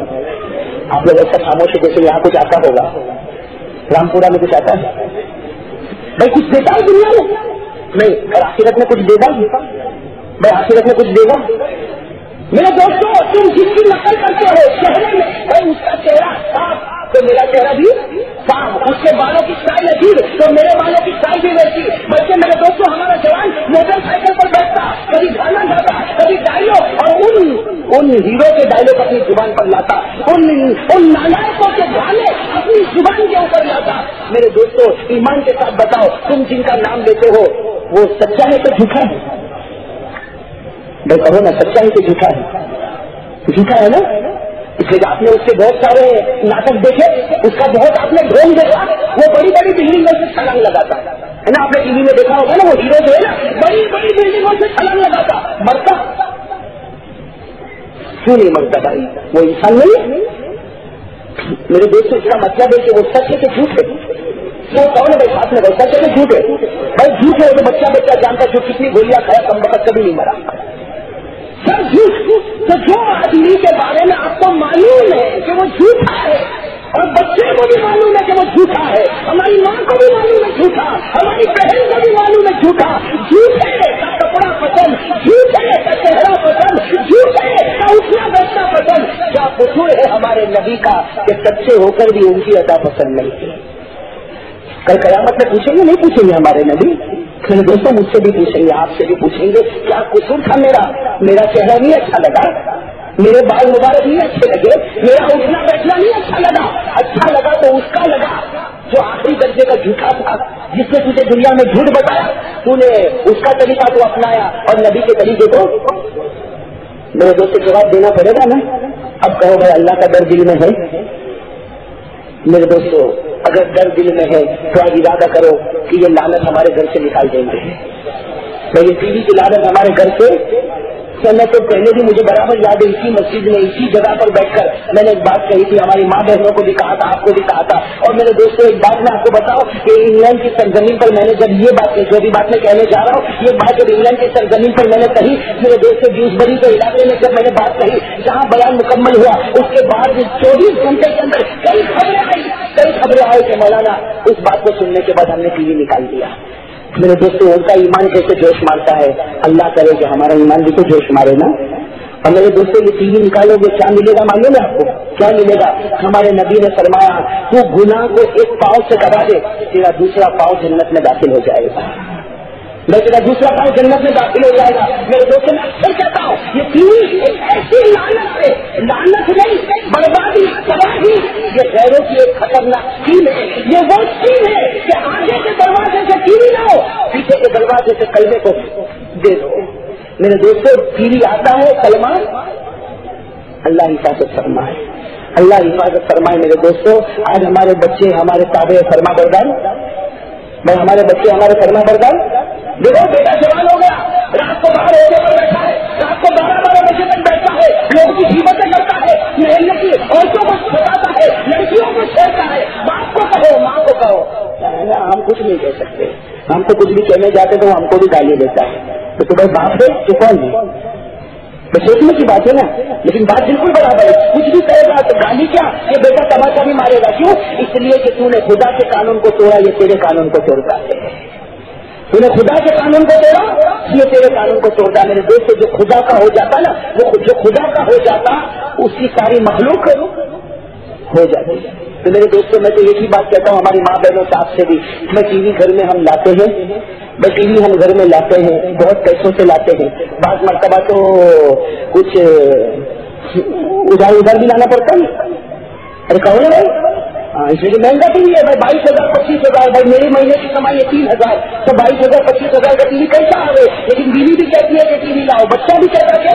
آپ لوگ ایسا خاموش ہے جیسے یہاں کچھ آتا ہوگا، رامپورہ میں کچھ آتا ہے بھائی؟ کچھ دیتا ہے دنیا میں؟ نہیں۔ اور آخرت میں کچھ دے گا بھائی؟ آخرت میں کچھ دے گا؟ میرے دوستوں، تم جس کی نقل کرتے ہو چہرے میں، بھائی اس کا چہرہ صاف تو میرا چہرہ بھی صاف، اس کے بالوں کی اسٹائل عجیب تو میرے بالوں کی اسٹائل بھی ویسی۔ بلکہ میرے دوستوں، ہمارا جوان موٹر سائیکل پر بیٹھتا، کبھی گانا گاتا، کبھی ڈائلگ، اور ان ہیرو کے ڈائلگ اپنی زبان پر لاتا، ان نالائقوں کے گانے اپنی زبان کے اوپر لاتا۔ میرے دوستوں، ایمان کے ساتھ بتاؤ، تم جن کا نام لیتے ہو وہ سچا ہے کہ جھوٹا ہے؟ بھائی کہو نا، سچا ہے کہ جھوٹا ہے؟ جھوٹا ہے نا؟ اس لیے آپ نے اس کے بہت سارے ناٹک دیکھے، اس کا بہت آپ نے ڈرون دیکھا، وہ بڑی بڑی بلڈنگوں سے چھلانگ لگاتا ہے نا، آپ نے ٹی وی میں دیکھا ہوگا نا، وہ ہیرو جو ہے نا بڑی بڑی بلڈنگوں سے چھلانگ لگاتا، مرتا کیوں نہیں مرتا بھائی؟ وہ انسان نہیں؟ میرے دوست اس کا مطلب ہے کہ وہ سچ ہے کہ جھوٹ ہے؟ وہ کون ہے بھائی ساتھ میں بھائی؟ سچ ہے کہ جھوٹ ہے؟ بھائی جھوٹ ہے تو بچہ جانتا جو کتنی گولیاں کھایا کم وقت کبھی نہیں مرا سر جھوٹ۔ تو جو آدمی کے بارے میں آپ کو معلوم ہے کہ وہ جھوٹا ہے، اور بچے کو بھی معلوم ہے کہ وہ جھوٹا ہے، ہماری ماں کو بھی معلوم ہے جھوٹا، ہماری بہن کو بھی معلوم ہے جھوٹا، جھوٹے کا کپڑا پسند، جھوٹے کا چہرہ پسند، جھوٹے کا اٹھنا بیٹھنا پسند۔ کیا قصور ہے ہمارے نبی کا کہ سچے ہو کر بھی ان کی ادا پسند نہیں تھی؟ کل قیامت میں پوچھیں گے نہیں پوچھیں گے ہمارے نبی؟ میرے دوستوں، مجھ سے بھی پوچھیں گے، آپ سے بھی پوچھیں گے، کیا قصور تھا میرا چہرہ نہیں اچھا لگا، میرے بال مبارک نہیں اچھے لگے، میرا اٹھنا بیٹھنا نہیں اچھا لگا؟ اچھا لگا تو اس کا لگا جو آخری درجے کا جھوٹا تھا، جس نے تجھے دنیا میں جھوٹ بتایا، تو نے اس کا طریقہ تو اپنایا اور نبی کے طریقے کو۔ میرے دوست جواب دینا پڑے گا نا۔ اب کہو بھائی اللہ کا ڈر دل میں ہے؟ میرے دوستوں، اگر ڈر دل میں ہے تو آج ارادہ کرو کہ یہ لعنت ہمارے گھر سے نکال دیں گے۔ تو یہ ٹی وی کی لعنت ہمارے گھر سے، میں تو پہلے بھی مجھے برابر یاد ہے، اسی مسجد میں اسی جگہ پر بیٹھ کر میں نے ایک بات کہی تھی، ہماری ماں بہنوں کو بھی کہا تھا، آپ کو بھی کہا تھا۔ اور میرے دوستوں، ایک بات میں آپ کو بتاؤں کہ انگلینڈ کی سرزمین پر میں نے جب یہ بات جو بھی بات میں کہنے جا رہا ہوں، یہ بات جب انگلینڈ کی سرزمین پر میں نے کہی، میرے دوستوں ڈیوزبری کے علاقے میں جب میں نے بات کہی، جہاں بیان مکمل ہوا، اس کے بعد 24 گھنٹے کے اندر کئی خبریں آئی کہ مولانا اس بات کو سننے کے بعد ہم نے ٹی وی نکال دیا۔ میرے دوستوں، ان کا ایمان کیسے جوش مارتا ہے، اللہ کرے کہ ہمارا ایمان بھی تو جوش مارے نا۔ اور میرے دوستوں، یہ ٹی وی نکالو گے کیا ملے گا معلوم ہے آپ کو؟ کیا ملے گا؟ ہمارے نبی نے فرمایا، تو گناہ کو ایک پاؤں سے دبا دے، تیرا دوسرا پاؤں جنت میں داخل ہو جائے گا، تیرا دوسرا پاؤں جنت میں داخل ہو جائے گا۔ میرے دوستوں، میں اکثر کہتا ہوں، یہ ٹی وی ایک ایسی لعنت ہے، لعنت نہیں، بربادی، تباہی، یہ غیروں کی ایک خطرناک اسکیم ہے۔ یہ وہ اسکیم ہے کہ آگے کے دروازے سے ٹی وی لاؤ، پیچھے کے دروازے سے کلمے کو دے دو۔ میرے دوستوں، ٹی وی آتا ہے کلمہ، اللہ حفاظت فرمائے، اللہ حفاظت فرمائے۔ میرے دوستوں، آج ہمارے بچے ہمارے تابع فرما بردار، میں ہمارے بچے ہمارے فرما بردار، دیکھو بیٹا جوان ہو گیا، رات کو باہر ہوتے پر بیٹھا ہے، رات کو 12 بجے تک بیٹھتا ہے، لوگوں کی قیمتیں کرتا ہے، محلے کی عورتوں کو ستاتا ہے، لڑکیوں کو چھیڑتا ہے۔ باپ کو کہو، ماں کو کہو، ہم کچھ نہیں کہہ سکتے، ہم کو کچھ بھی کہنے جاتے تو ہم کو بھی گالی دیتا ہے، تو تمہیں باپ ہے تو کون ہے؟ تو سوچنے کی بات ہے نا، لیکن بات بالکل برابر ہے، کچھ بھی کہے گا تو گالی کیا، یہ بیٹا تماشا بھی مارے گا، کیوں؟ اس لیے کہ تو نے خدا کے قانون کو توڑا، یہ تیرے قانون کو توڑتا ہے، تو نے خدا کے قانون کو توڑا، یہ تیرے قانون کو توڑتا ہے۔ میرے دوست، جو خدا کا ہو جاتا نا، وہ جو خدا کا ہو جاتا اس کی ساری مخلوق ہو جاتی ہے۔ تو میرے دوستوں، میں تو ایک ہی بات کہتا ہوں ہماری ماں بہنوں صاحب سے بھی، میں ٹی وی گھر میں ہم لاتے ہیں، ٹی وی ہم گھر میں لاتے ہیں، بہت پیسوں سے لاتے ہیں، بعض مرتبہ تو کچھ ادھر بھی لانا پڑتا ہے۔ ارے کہو نا بھائی، اس لیے مہنگا ٹی وی ہے بھائی، 22,000 25,000، بھائی میری مہینے کی کمائی ہے 3,000، تو 22,000 25,000 کا ٹی وی کیسا آ گئے؟ لیکن بیوی بھی کہتی ہے کہ ٹی وی لاؤ، بچہ بھی کہتا ہے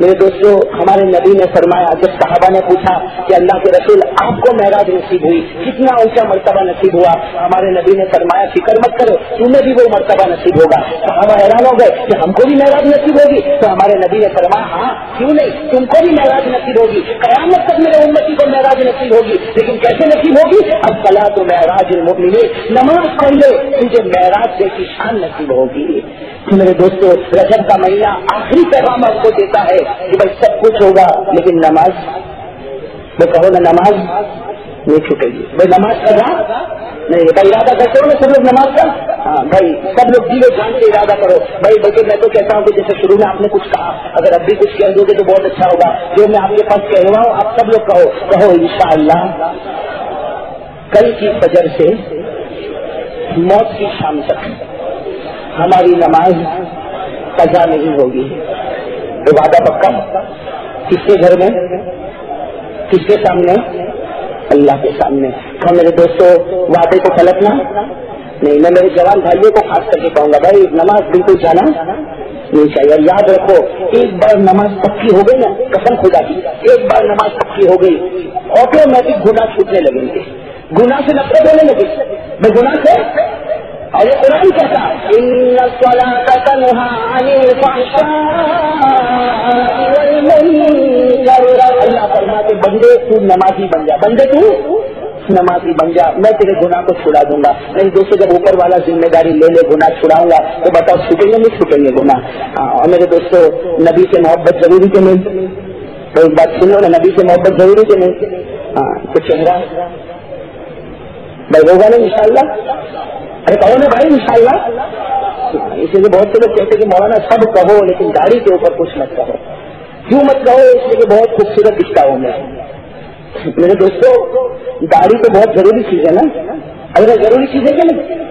میرے دوستوں ہمارے نبی نے فرمایا جب صحابہ نے پوچھا کہ اللہ کے رسول آپ کو معراج نصیب ہوئی کتنا اونچا مرتبہ نصیب ہوا, ہمارے نبی نے فرمایا فکر مت کرو تمہیں بھی وہ مرتبہ نصیب ہوگا. صحابہ حیران ہو گئے کہ ہم کو بھی معراج نصیب ہوگی, تو ہمارے نبی نے فرمایا ہاں کیوں نہیں, تم کو بھی معراج نصیب ہوگی, قیامت تک میرے امتی کو معراج نصیب ہوگی. لیکن کیسے نصیب ہوگی؟ الصلاۃ معراج المؤمنین, نماز پڑھ لے تجھے معراج جیسی شان نصیب ہوگی. میرے دوستوں رجب کا مہینہ آخری پیغام آپ کو دیتا ہے کہ بھائی سب کچھ ہوگا لیکن نماز, میں کہو نا نماز نہیں چھوٹے گی. بھائی نماز کرنا نہیں, بھائی ارادہ کرتے ہو نا سب لوگ نماز کا, ہاں بھائی سب لوگ جی جان کے ارادہ کرو. بھائی بلکہ میں تو کہتا ہوں کہ جیسے شروع میں آپ نے کچھ کہا, اگر اب بھی کچھ کہہ دو گے تو بہت اچھا ہوگا. جو میں آپ کے پاس کہہ رہا ہوں آپ سب لوگ کہو انشاءاللہ کل کی فجر سے موت کی شام تک ہماری نماز قضا نہیں ہوگی. وعدہ پکا. کس کے گھر میں, کس کے سامنے؟ اللہ کے سامنے. تو میرے دوستوں وعدے کو پلٹنا نہیں. میں میرے جوان بھائیوں کو خاص کر کے کہوں گا بھائی نماز بالکل جانا نہیں چاہیے. اور یاد رکھو ایک بار نماز پکی ہو گئی نا, قسم خدا کی ایک بار نماز پکی ہو گئی آٹومیٹک گناہ چھوٹنے لگیں گے, گناہ سے نفرت ہونے لگے. میں گناہ سے, اور یہ قرآن کہتا ان الصلاۃ تنہی عن الفحشاء والمنکر. اللہ فرماتے بندے تو نمازی بن جا, بندے تو نمازی بن جا, میں تیرے گناہ کو چھڑا دوں گا. نہیں دوستوں جب اوپر والا ذمہ داری لے لے گناہ چھڑاؤں گا تو بتاؤ چھوٹیں گے نہیں چھوٹیں گے گناہ. اور میرے دوستوں نبی سے محبت ضروری کہ نہیں؟ تو ایک بات سنو نا, نبی سے محبت ضروری کہ نہیں؟ ہاں تو چہرہ بھائی ہوگا نا انشاءاللہ. ارے کہو نا بھائی انشاءاللہ. اسی لیے بہت سے لوگ کہتے ہیں کہ مولانا سب کہو لیکن داڑھی کے اوپر کچھ مت کہو. کیوں مت کہو؟ اس لیے کہ بہت خوبصورت دکھتا ہوں میں. میرے دوستوں داڑھی تو بہت ضروری چیز ہے نا, اگر ضروری چیز ہے کہ نہیں؟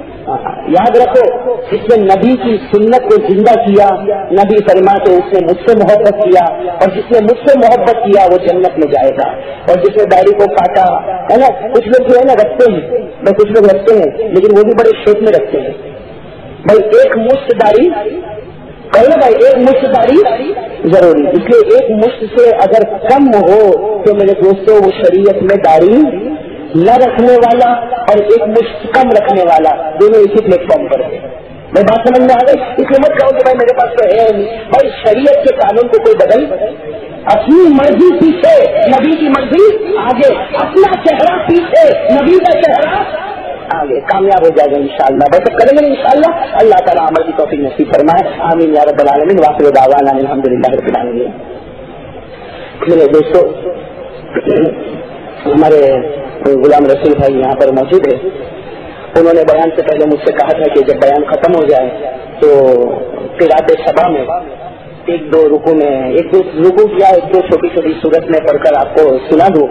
یاد رکھو جس نے نبی کی سنت کو زندہ کیا, نبی فرماتے اس نے مجھ سے محبت کیا, اور جس نے مجھ سے محبت کیا وہ جنت میں جائے گا. اور جس نے داڑھی کو کاٹا ہے نا, کچھ لوگ جو ہے نا رکھتے ہیں, میں کچھ لوگ رکھتے ہیں لیکن وہ بھی بڑے شیپ میں رکھتے ہیں. بھائی ایک مشت داڑھی کہو بھائی, ایک مشت داڑھی ضروری. اس لیے ایک مشت سے اگر کم ہو تو میرے دوستوں وہ شریعت میں داڑھی نہ رکھنے والا اور ایک مشت کم رکھنے والا دونوں اسی پلیٹ فارم پر ہے. میں بات سمجھ میں آ گئی. اس لیے مت کہو کہ بھائی میرے پاس تو ہے نہیں. بھائی شریعت کے قانون کو کوئی بدل, اپنی مرضی پیچھے نبی کی مرضی آگے, اپنا چہرہ پیچھے نبی کا چہرہ آگے, کامیاب ہو جائے گا انشاءاللہ. بس کریں گے انشاءاللہ. اللہ تعالیٰ عمل کی توفیق نصیب فرمائے, آمین یا رب العالمین. واخر دعوانا الحمدللہ رب العالمین. میرے دوستو ہمارے غلام رسول بھائی یہاں پر موجود ہے. انہوں نے بیان سے پہلے مجھ سے کہا تھا کہ جب بیان ختم ہو جائے تو قرات سبا میں ایک دو رکوع میں ایک دو رکوع یا ایک دو چھوٹی چھوٹی صورت میں پڑھ کر آپ کو سنا دوں.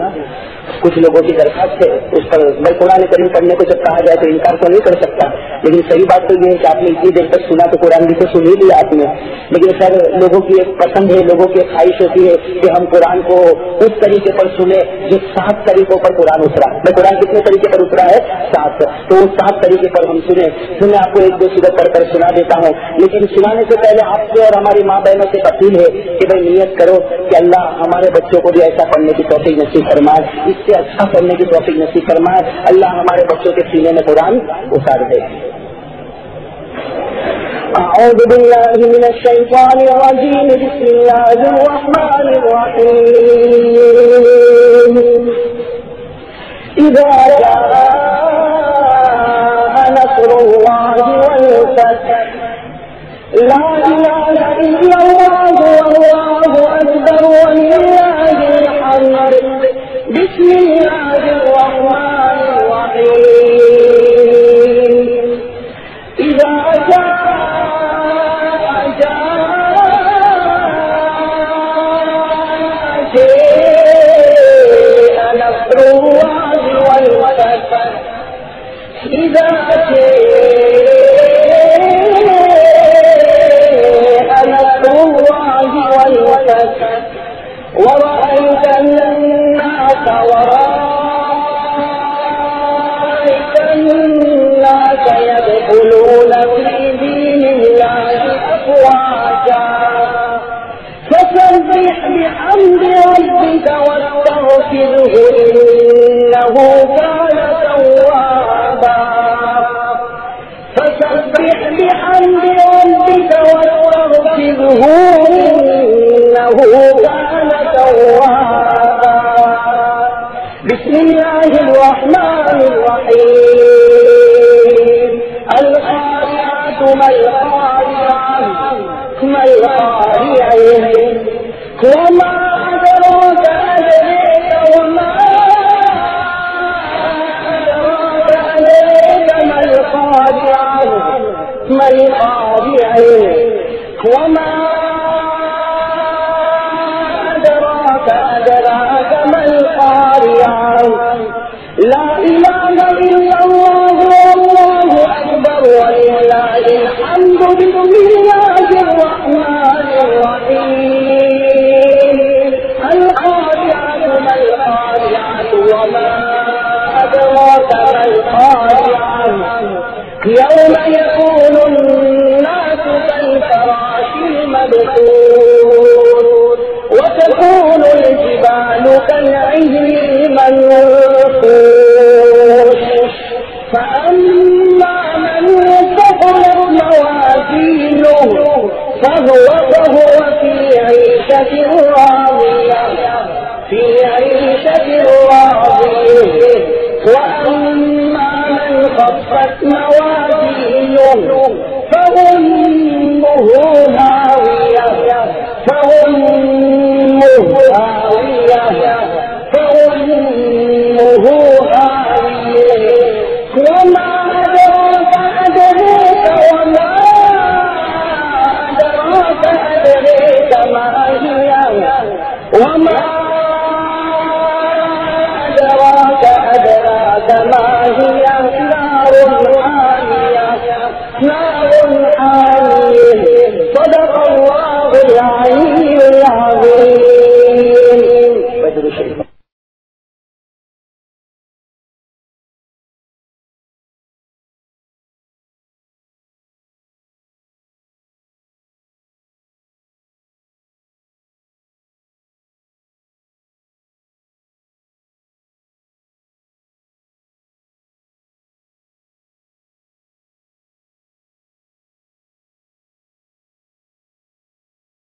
کچھ لوگوں کی درخواست ہے اس پر. میں قرآن کریم پڑھنے کو جب کہا جائے تو انکار تو نہیں کر سکتا, لیکن صحیح بات تو یہ ہے کہ آپ نے اتنی دیر تک سنا تو قرآن بھی تو سن ہی لیا آپ نے. لیکن سر لوگوں کی ایک پسند ہے, لوگوں کی ایک خواہش ہوتی ہے کہ ہم قرآن کو اس طریقے پر سنیں جو 7 طریقوں پر قرآن اترا. میں قرآن کتنے طریقے پر اترا ہے؟ 7. تو وہ 7 طریقے پر ہم سنیں. تو میں آپ کو ایک دو صورت پڑھ کر سنا دیتا ہوں, لیکن سنانے سے پہلے آپ سے اور ہماری ماں بہنوں سے اپیل ہے کہ بھائی نیت کرو کہ اللہ ہمارے بچوں کو بھی ایسا پڑھنے کی توفیق نصیب فرمائے, اس سے اچھا پڑھنے کی توفیق نصیب فرمائے. اللہ ہمارے بچوں کے سینے میں قرآن اتار دے. اعوذ باللہ من الشیطان الرجیم, بسم اللہ الرحمن الرحیم. اذا جاء نصر اللہ والفتح لا إله إلا الله والله أكبر ولله الحمد. بسم الله الرحمن الرحيم. إذا جاء نصر الله والفتح إذا ورأيت الناس يدخلون في دين الله أفواجا فسبح إنه كان توابا فسبح بحمد ربك واستغفره إنه كان توابا. بسم الله الرحمن الرحيم. القارعة ما القارعة ما القارعة وما أدراك أدريك وما أدراك أدريك ما القارعة ما القارعة وما أدراك ما القارعة. لا إله إلا الله والله أكبر ولله الحمد. بسم الله الرحمن الرحيم. القارعة ما القارعة وما أدراك ما القارعة يوم يكون الناس كالفراش المبثوث وتكون الجبال كالعهن المنفوش. فأما من ثقلت موازينه فهو في عيشة راضية وأما من خفت موازينه فأمه هاوية وما أدراك أدريك ما هي وما أدراك ما هي نار حامية